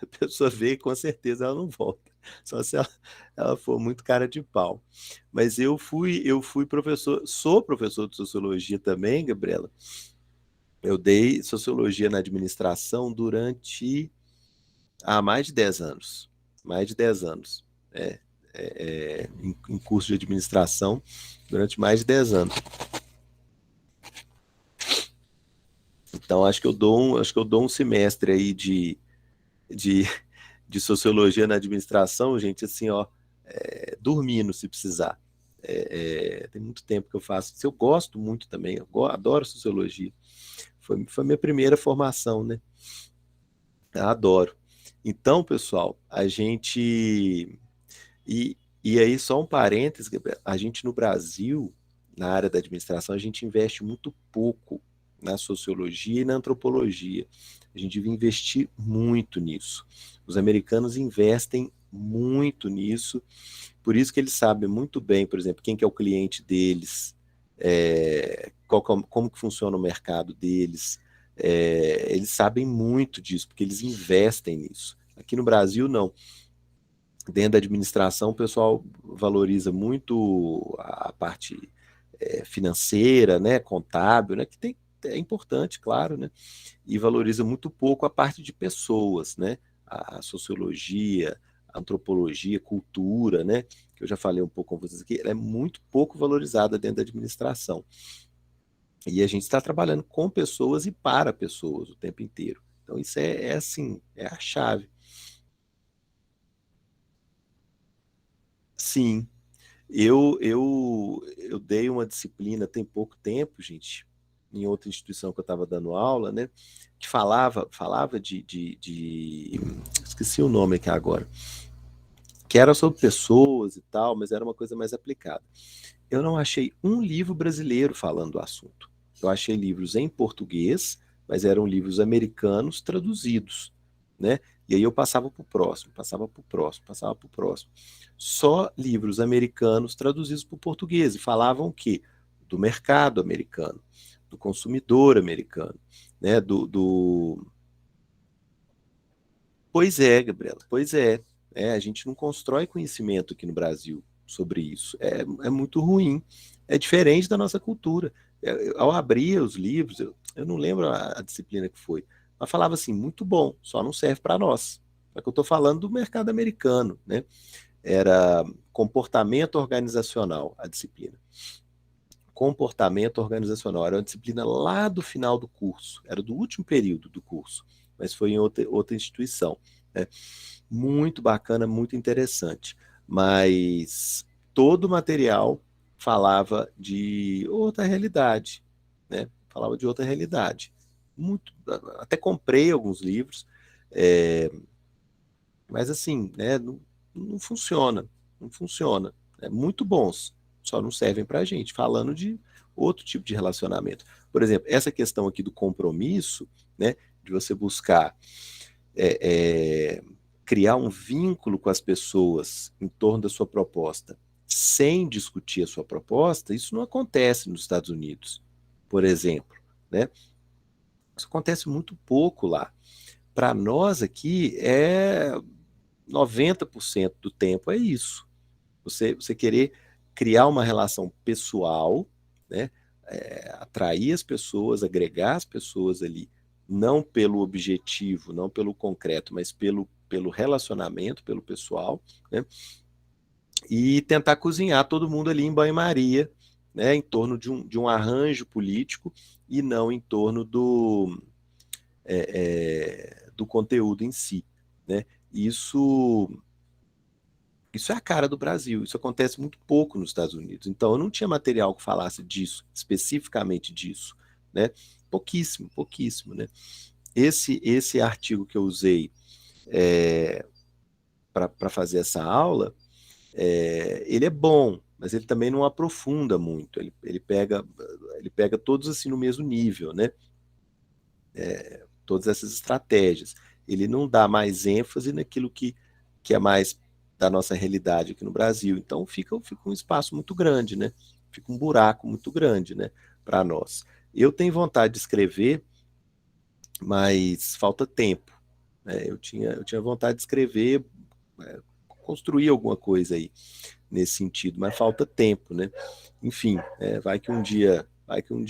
A pessoa vê e com certeza ela não volta. Só se ela for muito cara de pau. Mas eu fui professor, sou professor de sociologia também, Gabriela. Eu dei sociologia na administração durante mais de 10 anos. Mais de 10 anos. É, em curso de administração durante mais de 10 anos. Então, acho que eu dou um semestre aí de, de sociologia na administração, gente, assim, ó, dormindo se precisar. Tem muito tempo que eu faço isso. Eu gosto muito também, adoro sociologia. Foi minha primeira formação, né? Eu adoro. Então, pessoal, a gente. E aí, só um parênteses, Gabriel, a gente no Brasil, na área da administração, a gente investe muito pouco na sociologia e na antropologia. A gente devia investir muito nisso. Os americanos investem muito nisso, por isso que eles sabem muito bem, por exemplo, quem que é o cliente deles, como que funciona o mercado deles. Eles sabem muito disso, porque eles investem nisso. Aqui no Brasil, não. Dentro da administração, o pessoal valoriza muito a parte financeira, né, contábil, né, que é importante, claro, né, e valoriza muito pouco a parte de pessoas, né, a sociologia, a antropologia, cultura, né, que eu já falei um pouco com vocês aqui, ela é muito pouco valorizada dentro da administração. E a gente está trabalhando com pessoas e para pessoas o tempo inteiro. Então, isso é assim, é a chave. Sim, eu dei uma disciplina tem pouco tempo, gente, em outra instituição que eu estava dando aula, né? Que falava esqueci o nome aqui agora, que era sobre pessoas e tal, mas era uma coisa mais aplicada. Eu não achei um livro brasileiro falando do assunto. Eu achei livros em português, mas eram livros americanos traduzidos, né? E aí eu passava para o próximo, passava para o próximo, passava para o próximo. Só livros americanos traduzidos para o português e falavam o quê? Do mercado americano, do consumidor americano, né? Pois é, Gabriela, pois é. A gente não constrói conhecimento aqui no Brasil sobre isso. É muito ruim. É diferente da nossa cultura. Ao abrir os livros, eu não lembro a disciplina que foi, mas falava assim, muito bom, só não serve para nós. É que eu estou falando do mercado americano, né? Era comportamento organizacional, a disciplina. Comportamento organizacional. Era uma disciplina lá do final do curso, era do último período do curso, mas foi em outra instituição. Né? Muito bacana, muito interessante. Mas todo o material falava de outra realidade, né? Falava de outra realidade. Muito, até comprei alguns livros, é, mas assim, né, não funciona, não funciona. Muito bons, só não servem para a gente, falando de outro tipo de relacionamento. Por exemplo, essa questão aqui do compromisso, né, de você buscar é, é, criar um vínculo com as pessoas em torno da sua proposta, sem discutir a sua proposta, isso não acontece nos Estados Unidos, por exemplo, né? Isso acontece muito pouco lá. Para nós aqui, 90% do tempo é isso. Você querer criar uma relação pessoal, né? Atrair as pessoas, agregar as pessoas ali, não pelo objetivo, não pelo concreto, mas pelo relacionamento, pelo pessoal, né? E tentar cozinhar todo mundo ali em banho-maria, né? Em torno de um arranjo político e não em torno do conteúdo em si, né? Isso Isso é a cara do Brasil, isso acontece muito pouco nos Estados Unidos. Então, eu não tinha material que falasse disso, especificamente disso, né? Pouquíssimo, pouquíssimo, né? Esse artigo que eu usei para fazer essa aula, ele é bom, mas ele também não aprofunda muito. Ele pega todos assim no mesmo nível, né? Todas essas estratégias. Ele não dá mais ênfase naquilo que é mais da nossa realidade aqui no Brasil. Então fica um espaço muito grande, né? Fica um buraco muito grande, né? Para nós. Eu tenho vontade de escrever, mas falta tempo. Né? Eu tinha vontade de escrever, construir alguma coisa aí nesse sentido, mas falta tempo, né? Enfim, vai que um dia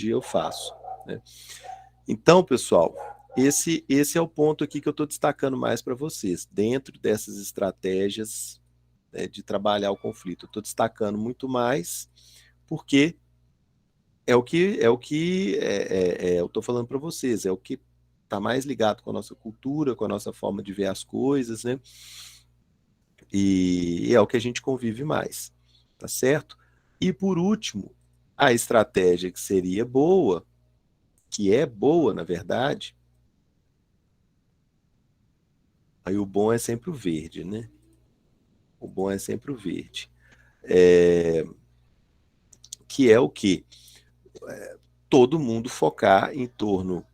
eu faço, né? Então, pessoal, esse é o ponto aqui que eu estou destacando mais para vocês, dentro dessas estratégias, né, de trabalhar o conflito. Eu estou destacando muito mais porque eu estou falando para vocês, é o que está mais ligado com a nossa cultura, com a nossa forma de ver as coisas, né? E é o que a gente convive mais, tá certo? E por último, a estratégia que seria boa, que é boa, na verdade, aí o bom é sempre o verde, né? O bom é sempre o verde. É, que é o que? Todo mundo focar em torno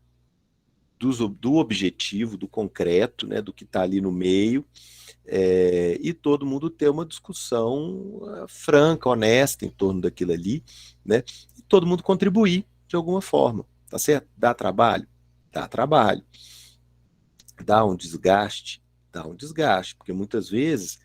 do objetivo, do concreto, né, do que está ali no meio, e todo mundo ter uma discussão franca, honesta em torno daquilo ali, né? E todo mundo contribuir de alguma forma, tá certo? Dá trabalho? Dá trabalho. Dá um desgaste? Dá um desgaste, porque muitas vezes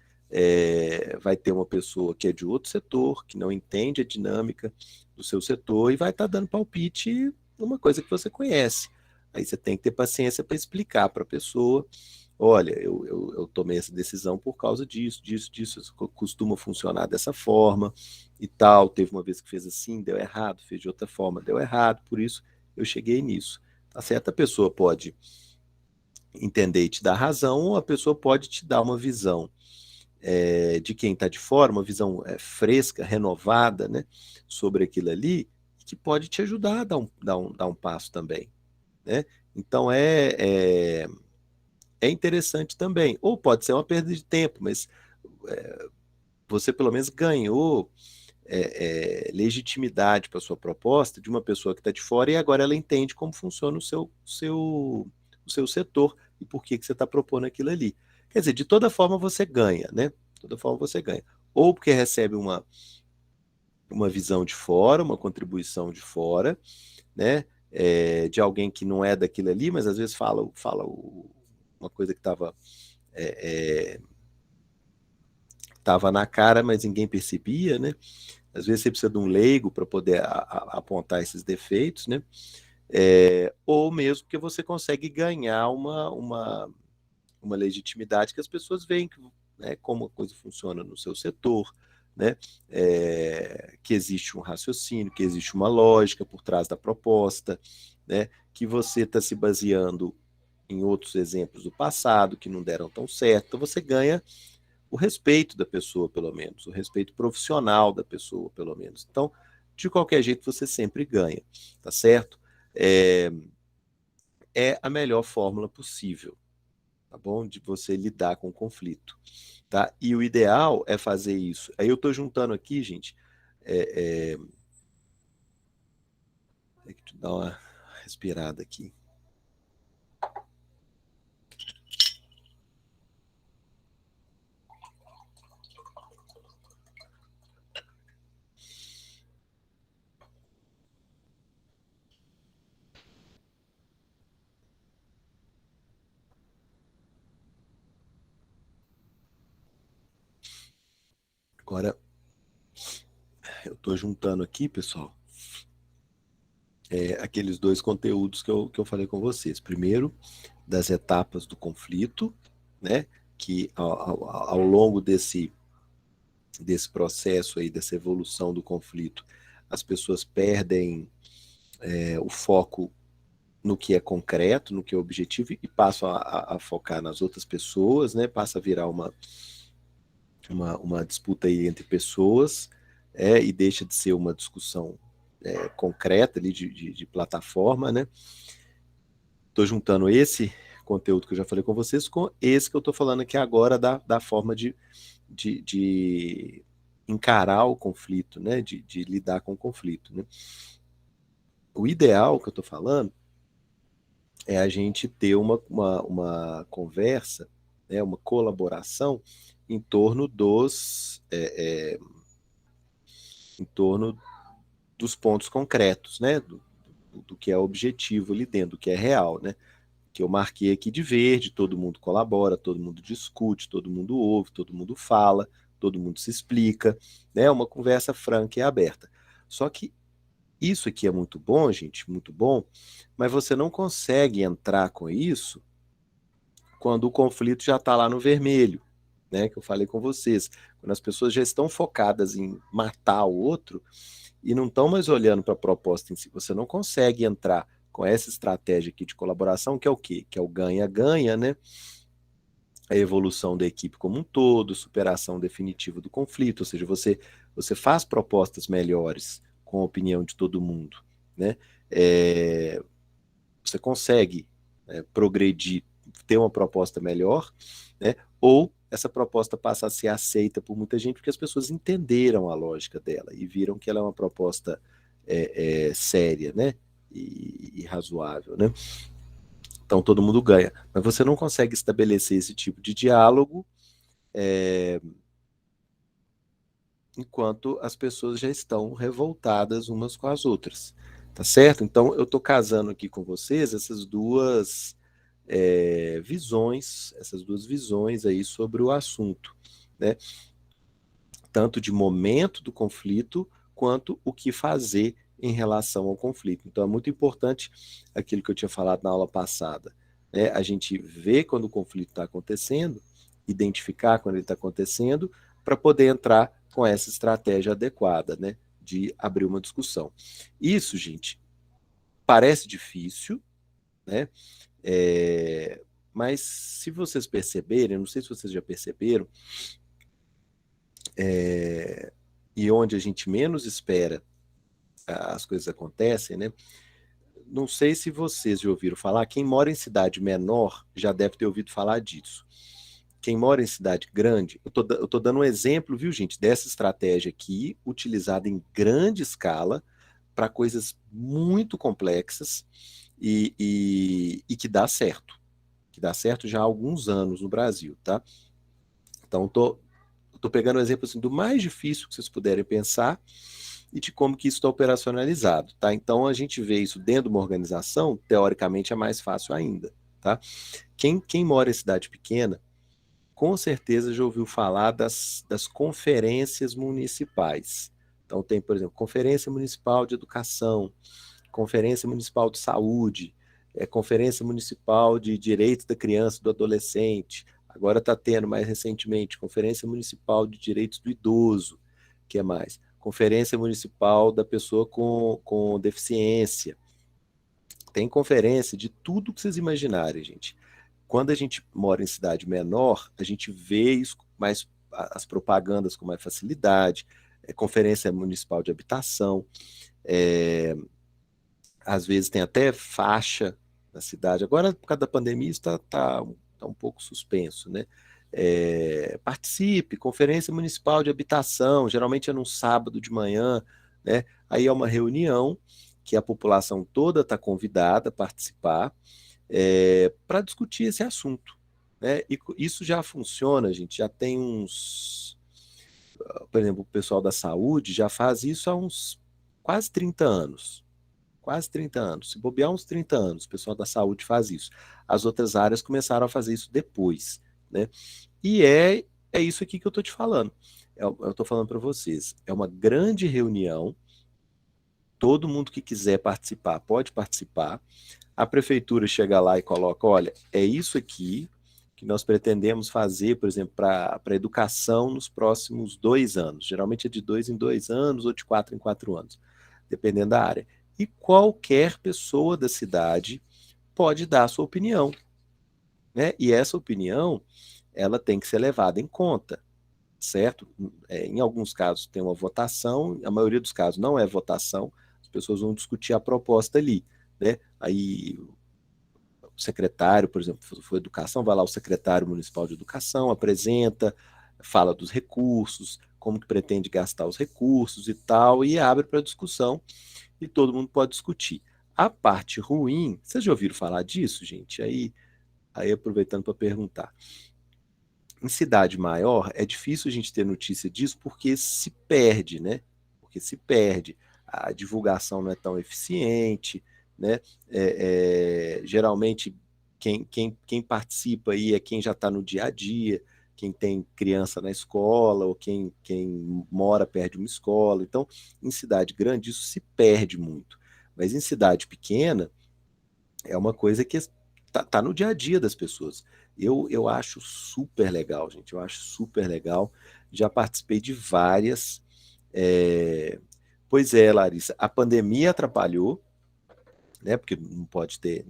vai ter uma pessoa que é de outro setor, que não entende a dinâmica do seu setor e vai estar dando palpite numa coisa que você conhece. Aí você tem que ter paciência para explicar para a pessoa: olha, eu tomei essa decisão por causa disso, disso, disso, isso costuma funcionar dessa forma e tal. Teve uma vez que fez assim, deu errado, fez de outra forma, deu errado, por isso eu cheguei nisso. Tá certo? A pessoa pode entender e te dar razão, ou a pessoa pode te dar uma visão de quem está de fora, uma visão fresca, renovada, né, sobre aquilo ali, que pode te ajudar a dar um passo também, né? Então é interessante também. Ou pode ser uma perda de tempo, mas você pelo menos ganhou legitimidade para sua proposta de uma pessoa que está de fora e agora ela entende como funciona o seu setor e por que você está propondo aquilo ali. Quer dizer, de toda forma você ganha, né? De toda forma você ganha. Ou porque recebe uma visão de fora, uma contribuição de fora, né? De alguém que não é daquilo ali, mas às vezes uma coisa que estava na cara, mas ninguém percebia, né? Às vezes você precisa de um leigo para poder apontar esses defeitos, né? Ou mesmo que você consegue ganhar uma legitimidade que as pessoas veem, né, como a coisa funciona no seu setor, né? Que existe um raciocínio, que existe uma lógica por trás da proposta, né? Que você está se baseando em outros exemplos do passado que não deram tão certo. Então você ganha o respeito da pessoa, pelo menos, o respeito profissional da pessoa, pelo menos. Então, de qualquer jeito, você sempre ganha, tá certo? É, é a melhor fórmula possível, tá bom? De você lidar com o conflito, tá? E o ideal é fazer isso. Aí eu tô juntando aqui, gente, tem que dar uma respirada aqui. Agora, eu tô juntando aqui, pessoal, aqueles dois conteúdos que eu falei com vocês. Primeiro, das etapas do conflito, né? Que ao longo desse processo aí, dessa evolução do conflito, as pessoas perdem o foco no que é concreto, no que é objetivo, e passam a focar nas outras pessoas, né? Passa a virar uma disputa aí entre pessoas, e deixa de ser uma discussão concreta ali de plataforma, né? Estou juntando esse conteúdo que eu já falei com vocês com esse que eu estou falando aqui agora da forma de encarar o conflito, né? De lidar com o conflito, né? O ideal que eu estou falando é a gente ter uma conversa, né, uma colaboração em torno em torno dos pontos concretos, né, do que é objetivo ali dentro, do que é real, né, que eu marquei aqui de verde, todo mundo colabora, todo mundo discute, todo mundo ouve, todo mundo fala, todo mundo se explica, né, uma conversa franca e aberta. Só que isso aqui é muito bom, gente, muito bom, mas você não consegue entrar com isso quando o conflito já está lá no vermelho, né? Que eu falei com vocês. Quando as pessoas já estão focadas em matar o outro e não estão mais olhando para a proposta em si, você não consegue entrar com essa estratégia aqui de colaboração, que é o quê? Que é o ganha-ganha, né? A evolução da equipe como um todo, superação definitiva do conflito, ou seja, você faz propostas melhores com a opinião de todo mundo, né? Você consegue progredir, ter uma proposta melhor, né? Ou essa proposta passa a ser aceita por muita gente porque as pessoas entenderam a lógica dela e viram que ela é uma proposta séria, né? E razoável, né? Então todo mundo ganha. Mas você não consegue estabelecer esse tipo de diálogo enquanto as pessoas já estão revoltadas umas com as outras. Tá certo? Então eu estou casando aqui com vocês essas duas essas duas visões aí sobre o assunto, né? Tanto de momento do conflito, quanto o que fazer em relação ao conflito. Então é muito importante aquilo que eu tinha falado na aula passada, né? A gente vê quando o conflito está acontecendo, identificar quando ele está acontecendo, para poder entrar com essa estratégia adequada, né? De abrir uma discussão. Isso, gente, parece difícil, né? Mas se vocês perceberem, não sei se vocês já perceberam, e onde a gente menos espera as coisas acontecem, né? Não sei se vocês já ouviram falar, quem mora em cidade menor já deve ter ouvido falar disso. Quem mora em cidade grande, eu tô dando um exemplo, viu, gente, dessa estratégia aqui, utilizada em grande escala para coisas muito complexas e que dá certo. Que dá certo já há alguns anos no Brasil, tá? Então, tô pegando o exemplo assim, do mais difícil que vocês puderem pensar e de como que isso está operacionalizado, tá? Então, a gente vê isso dentro de uma organização, teoricamente é mais fácil ainda, tá? Quem mora em cidade pequena, com certeza já ouviu falar das conferências municipais. Então, tem, por exemplo, Conferência Municipal de Educação, Conferência Municipal de Saúde, Conferência Municipal de Direitos da Criança e do Adolescente. Agora está tendo, mais recentemente, Conferência Municipal de Direitos do Idoso. O que mais? Conferência Municipal da Pessoa com Deficiência. Tem conferência de tudo que vocês imaginarem, gente. Quando a gente mora em cidade menor, a gente vê isso mais, as propagandas com mais facilidade, Conferência Municipal de Habitação, às vezes tem até faixa na cidade. Agora, por causa da pandemia, isso tá um pouco suspenso, né? Participe, Conferência Municipal de Habitação, geralmente é num sábado de manhã, né? Aí é uma reunião que a população toda está convidada a participar para discutir esse assunto, né? E isso já funciona, gente, já tem uns... Por exemplo, o pessoal da saúde já faz isso há uns quase 30 anos. Quase 30 anos. Se bobear uns 30 anos, o pessoal da saúde faz isso. As outras áreas começaram a fazer isso depois, né? E é isso aqui que eu estou te falando. Eu estou falando para vocês. É uma grande reunião. Todo mundo que quiser participar pode participar. A prefeitura chega lá e coloca, olha, é isso aqui que nós pretendemos fazer, por exemplo, para a educação nos próximos 2 anos. Geralmente é de 2 em 2 anos ou de 4 em 4 anos, dependendo da área. E qualquer pessoa da cidade pode dar a sua opinião, né? E essa opinião, ela tem que ser levada em conta. certo? Em alguns casos tem uma votação, a maioria dos casos não é votação, as pessoas vão discutir a proposta ali, né? Aí o secretário, por exemplo, se for educação, vai lá o secretário municipal de educação, apresenta, fala dos recursos, como que pretende gastar os recursos e tal, e abre para discussão, e todo mundo pode discutir. A parte ruim, vocês já ouviram falar disso, gente? Aí aproveitando para perguntar. Em cidade maior, é difícil a gente ter notícia disso porque se perde, né? Porque se perde. A divulgação não é tão eficiente, né? Geralmente, quem participa aí é quem já está no dia a dia, quem tem criança na escola, ou quem mora perto de uma escola. Então, em cidade grande, isso se perde muito. Mas em cidade pequena, é uma coisa que tá no dia a dia das pessoas. Eu acho super legal, gente. Eu acho super legal. Já participei de várias. é, Pois é, Larissa, a pandemia atrapalhou, né? Porque não pode ter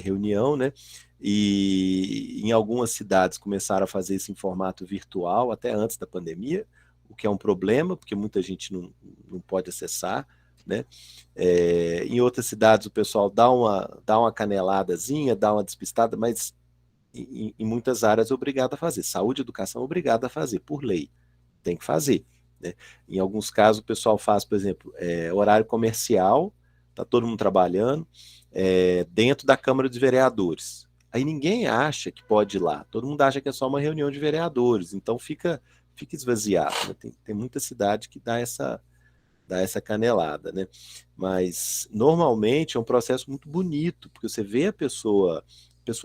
reunião, né? E em algumas cidades começaram a fazer isso em formato virtual, até antes da pandemia, o que é um problema, porque muita gente não pode acessar, né? Em outras cidades o pessoal dá uma caneladazinha, dá uma despistada, mas em muitas áreas é obrigado a fazer. Saúde e educação é obrigado a fazer, por lei. Tem que fazer, né? Em alguns casos o pessoal faz, por exemplo, horário comercial, tá todo mundo trabalhando, dentro da Câmara dos Vereadores. Aí ninguém acha que pode ir lá, todo mundo acha que é só uma reunião de vereadores, então fica esvaziado, né? Tem muita cidade que dá essa canelada, né? Mas normalmente é um processo muito bonito, porque você vê a pessoa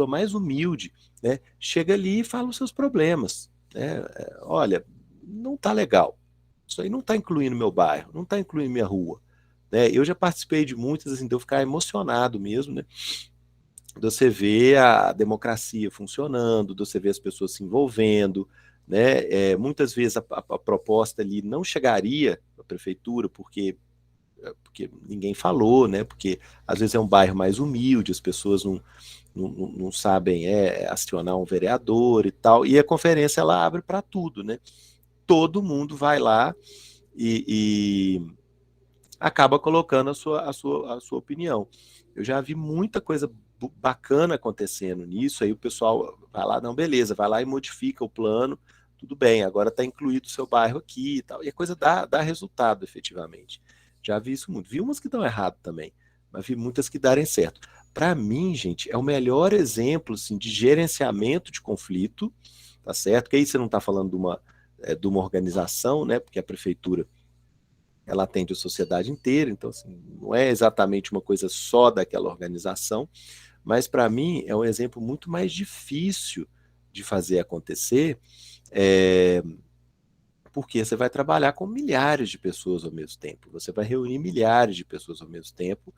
mais humilde, né? Chega ali e fala os seus problemas, né? Olha, não tá legal. Isso aí não está incluindo meu bairro, não está incluindo minha rua, né? Eu já participei de muitas, assim, de eu ficar emocionado mesmo, né? De você ver a democracia funcionando, de você ver as pessoas se envolvendo, né? Muitas vezes a proposta ali não chegaria à prefeitura porque ninguém falou, né? Porque às vezes é um bairro mais humilde, as pessoas não sabem acionar um vereador e tal, e a conferência ela abre para tudo, né? Todo mundo vai lá e acaba colocando a sua opinião. Eu já vi muita coisa bacana acontecendo nisso, aí o pessoal vai lá, não, beleza, vai lá e modifica o plano, tudo bem, agora está incluído o seu bairro aqui e tal, e a coisa dá resultado efetivamente. Já vi isso muito. Vi umas que dão errado também, mas vi muitas que darem certo. Para mim, gente, é o melhor exemplo assim, de gerenciamento de conflito, tá certo? Que aí você não está falando de uma organização, né? Porque a prefeitura ela atende a sociedade inteira, então assim, não é exatamente uma coisa só daquela organização, mas para mim é um exemplo muito mais difícil de fazer acontecer, é, porque você vai trabalhar com milhares de pessoas ao mesmo tempo, você vai reunir milhares de pessoas ao mesmo tempo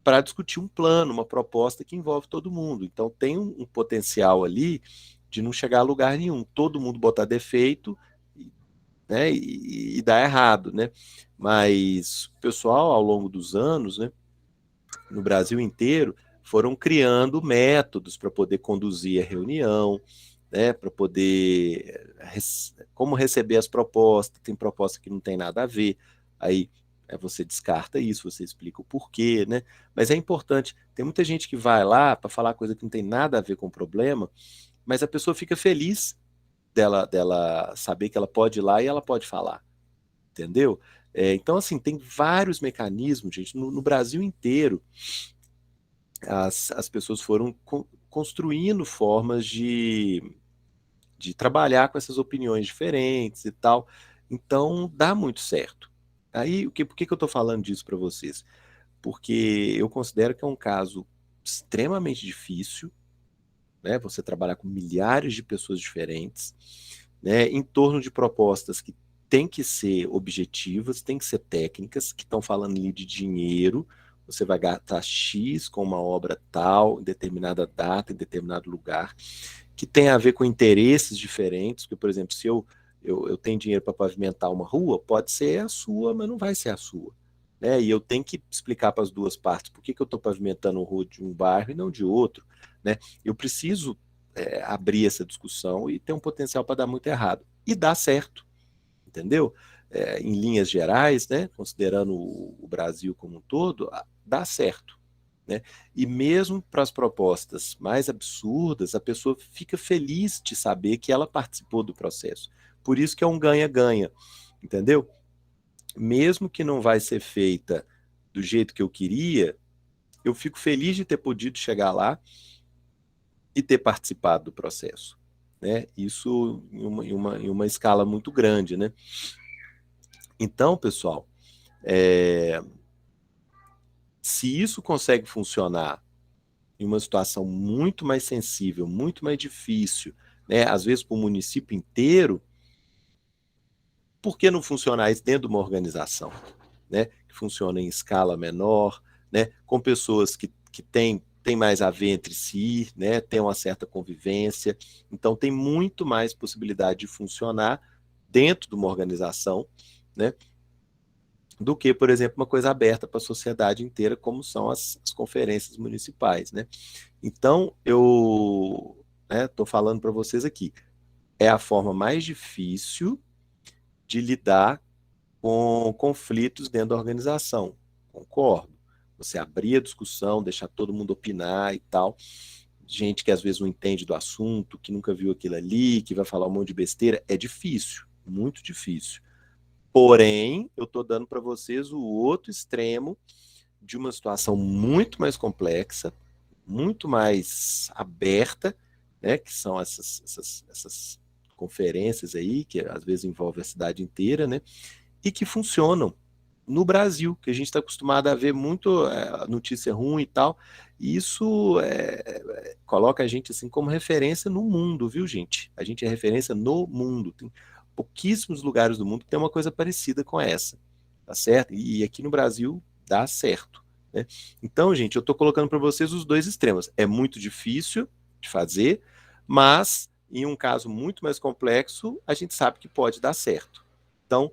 para discutir um plano, uma proposta que envolve todo mundo. Então tem um potencial ali de não chegar a lugar nenhum, todo mundo botar defeito, né, e dá errado, né? Mas o pessoal, ao longo dos anos, né, no Brasil inteiro, foram criando métodos para poder conduzir a reunião, né, para poder como receber as propostas. Tem proposta que não tem nada a ver, aí você descarta isso, você explica o porquê, né? Mas é importante. Tem muita gente que vai lá para falar coisa que não tem nada a ver com o problema, mas a pessoa fica feliz dela saber que ela pode ir lá e ela pode falar, entendeu? Então, assim, tem vários mecanismos, gente, no Brasil inteiro, as pessoas foram construindo formas de trabalhar com essas opiniões diferentes e tal, então dá muito certo. Aí, por que eu estou falando disso para vocês? Porque eu considero que é um caso extremamente difícil, né? Você trabalhar com milhares de pessoas diferentes, né? Em torno de propostas que têm que ser objetivas, têm que ser técnicas, que estão falando ali de dinheiro. Você vai gastar X com uma obra tal, em determinada data, em determinado lugar, que tem a ver com interesses diferentes. Porque, por exemplo, se eu tenho dinheiro para pavimentar uma rua, pode ser a sua, mas não vai ser a sua. Né? E eu tenho que explicar para as duas partes por que eu estou pavimentando a rua de um bairro e não de outro. Né? Eu preciso abrir essa discussão e tem um potencial para dar muito errado. e dá certo, entendeu? Em linhas gerais, né, considerando o Brasil como um todo, dá certo. Né? E mesmo para as propostas mais absurdas, a pessoa fica feliz de saber que ela participou do processo. Por isso que é um ganha-ganha, entendeu? Mesmo que não vai ser feita do jeito que eu queria, eu fico feliz de ter podido chegar lá e ter participado do processo. Né? Isso em uma escala muito grande. Né? Então, pessoal, se isso consegue funcionar em uma situação muito mais sensível, muito mais difícil, né? Às vezes para o município inteiro, por que não funcionar isso dentro de uma organização? Né? Que funciona em escala menor, né? Com pessoas que têm mais a ver entre si, né? Tem uma certa convivência. Então, tem muito mais possibilidade de funcionar dentro de uma organização, né? Do que, por exemplo, uma coisa aberta para a sociedade inteira, como são as conferências municipais. Né? Então, eu estou falando para vocês aqui, é a forma mais difícil de lidar com conflitos dentro da organização. Concordo. Você abrir a discussão, deixar todo mundo opinar e tal. Gente que às vezes não entende do assunto, que nunca viu aquilo ali, que vai falar um monte de besteira, é difícil, muito difícil. Porém, eu estou dando para vocês o outro extremo de uma situação muito mais complexa, muito mais aberta, né, que são essas conferências aí, que às vezes envolvem a cidade inteira, né, e que funcionam no Brasil, que a gente está acostumado a ver muito notícia ruim e tal, e isso coloca a gente assim como referência no mundo, viu, gente? A gente é referência no mundo. Tem pouquíssimos lugares do mundo que tem uma coisa parecida com essa, tá certo? E aqui no Brasil dá certo. Né? Então, gente, eu estou colocando para vocês os dois extremos. É muito difícil de fazer, mas em um caso muito mais complexo, a gente sabe que pode dar certo. Então,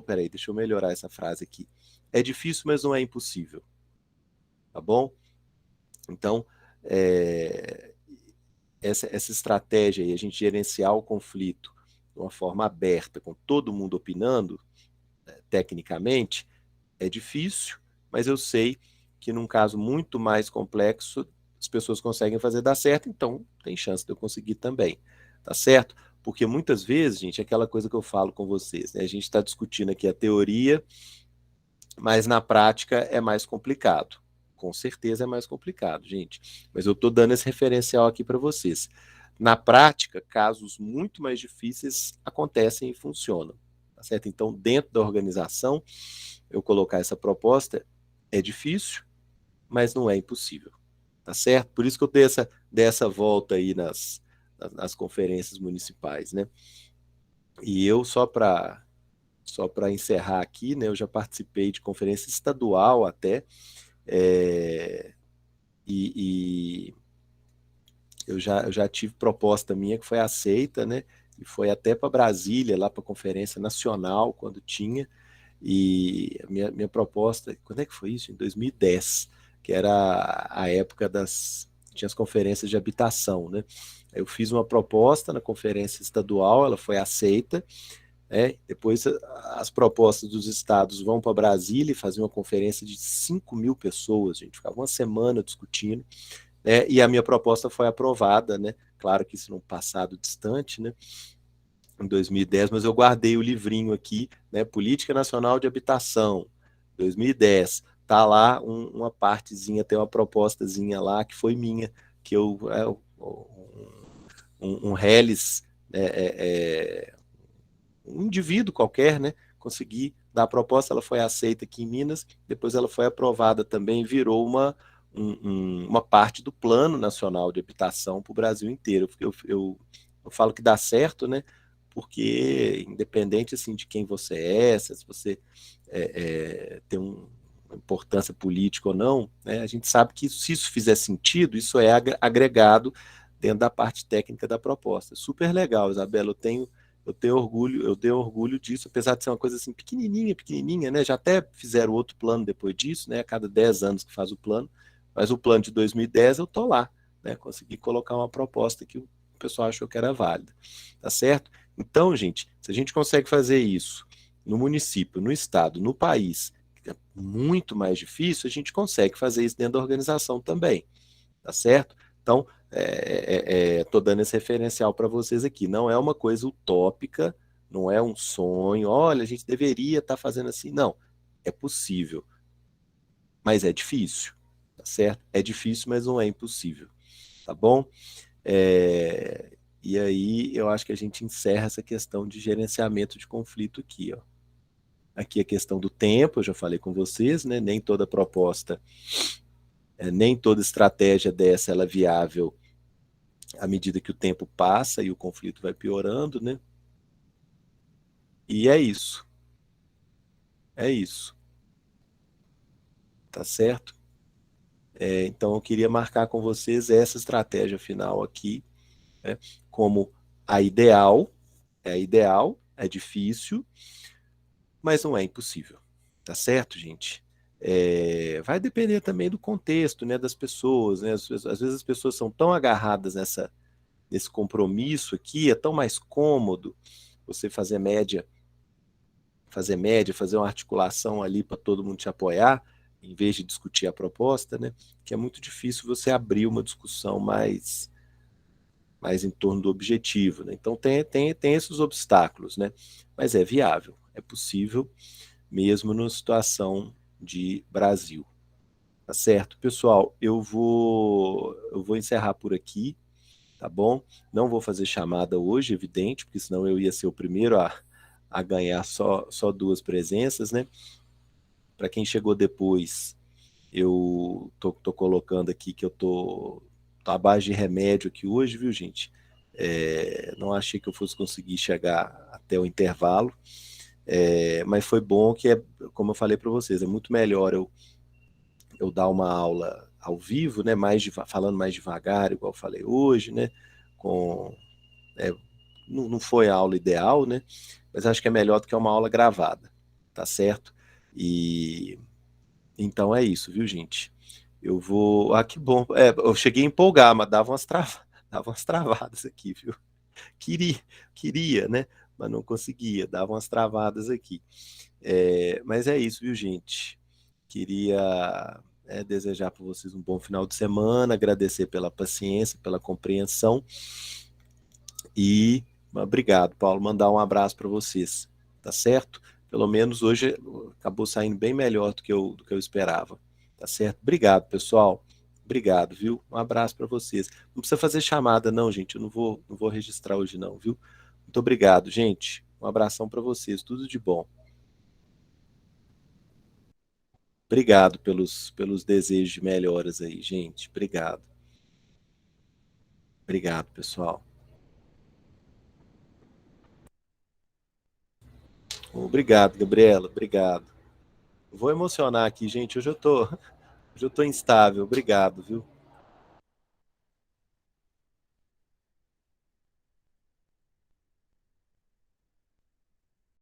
peraí, deixa eu melhorar essa frase aqui. É difícil, mas não é impossível. Tá bom? Então, essa estratégia aí, a gente gerenciar o conflito de uma forma aberta, com todo mundo opinando, tecnicamente, é difícil, mas eu sei que num caso muito mais complexo, as pessoas conseguem fazer dar certo, então tem chance de eu conseguir também. Tá certo? Porque muitas vezes, gente, é aquela coisa que eu falo com vocês, né? A gente está discutindo aqui a teoria, mas na prática é mais complicado. Com certeza é mais complicado, gente. Mas eu estou dando esse referencial aqui para vocês. Na prática, casos muito mais difíceis acontecem e funcionam. Tá certo? Então, dentro da organização, eu colocar essa proposta é difícil, mas não é impossível. Tá certo? Por isso que eu dei essa volta aí nas conferências municipais, né? E eu, só para encerrar aqui, né, eu já participei de conferência estadual até, e eu já tive proposta minha que foi aceita, né, e foi até para Brasília, lá para a conferência nacional, quando tinha, e a minha proposta, quando é que foi isso? Em 2010, que era a época tinha as conferências de habitação, né? Eu fiz uma proposta na conferência estadual, ela foi aceita, depois as propostas dos estados vão para Brasília e fazer uma conferência de 5.000 pessoas, a gente ficava uma semana discutindo, né? E a minha proposta foi aprovada, né? Claro que isso num passado distante, né? Em 2010, mas eu guardei o livrinho aqui, né? Política Nacional de Habitação, 2010. Tá lá uma partezinha, tem uma propostazinha lá que foi minha, que um Reles, um indivíduo qualquer, né? Consegui dar a proposta, ela foi aceita aqui em Minas, depois ela foi aprovada também, virou uma parte do Plano Nacional de Habitação para o Brasil inteiro. Eu falo que dá certo, né? Porque independente assim de quem você é, se você tem uma importância política ou não, né, a gente sabe que se isso fizer sentido, isso é agregado dentro da parte técnica da proposta. Super legal, Isabela, eu tenho orgulho disso, apesar de ser uma coisa assim pequenininha, né? Já até fizeram outro plano depois disso, né? A cada 10 anos que faz o plano, mas o plano de 2010 eu tô lá, né? Consegui colocar uma proposta que o pessoal achou que era válida, tá certo? Então, gente, se a gente consegue fazer isso no município, no estado, no país, é muito mais difícil, a gente consegue fazer isso dentro da organização também, tá certo? Então, estou dando esse referencial para vocês aqui. Não é uma coisa utópica, não é um sonho, olha, a gente deveria estar fazendo assim. Não, é possível, mas é difícil, tá certo? É difícil, mas não é impossível, tá bom? E aí eu acho que a gente encerra essa questão de gerenciamento de conflito aqui, ó. Aqui a questão do tempo, eu já falei com vocês, né? Nem toda proposta, nem toda estratégia dessa ela é viável à medida que o tempo passa e o conflito vai piorando, né? E é isso, tá certo? Então eu queria marcar com vocês essa estratégia final aqui, né? Como a ideal, é difícil, mas não é impossível, tá certo, gente? Vai depender também do contexto, né, das pessoas, né? Às vezes as pessoas são tão agarradas nesse compromisso aqui, é tão mais cômodo você fazer uma articulação ali para todo mundo te apoiar, em vez de discutir a proposta, né? Que é muito difícil você abrir uma discussão mais em torno do objetivo, né? Então tem esses obstáculos, né? Mas é viável, é possível, mesmo numa situação de Brasil. Tá certo? Pessoal, eu vou encerrar por aqui, tá bom? Não vou fazer chamada hoje, evidente, porque senão eu ia ser o primeiro a ganhar só duas presenças, né? Para quem chegou depois, eu tô colocando aqui que eu tô à base de remédio aqui hoje, viu, gente? Não achei que eu fosse conseguir chegar até o intervalo, mas foi bom que, como eu falei para vocês, é muito melhor eu dar uma aula ao vivo, né, falando mais devagar, igual eu falei hoje, né, com, é, não foi a aula ideal, né, mas acho que é melhor do que uma aula gravada, tá certo? E então é isso, viu, gente? Eu vou. Ah, que bom. Eu cheguei a empolgar, mas dava umas travadas aqui, viu? Queria, queria, né? Mas não conseguia, dava umas travadas aqui. Mas é isso, viu, gente? Queria desejar para vocês um bom final de semana, agradecer pela paciência, pela compreensão e obrigado, Paulo. Mandar um abraço para vocês, tá certo? Pelo menos hoje acabou saindo bem melhor do que eu esperava, tá certo? Obrigado, pessoal. Obrigado, viu? Um abraço para vocês. Não precisa fazer chamada, não, gente. Eu não vou registrar hoje, não, viu? Muito obrigado, gente. Um abração para vocês. Tudo de bom. Obrigado pelos desejos de melhoras aí, gente. Obrigado. Obrigado, pessoal. Obrigado, Gabriela. Obrigado. Vou emocionar aqui, gente. Hoje eu tô instável. Obrigado, viu?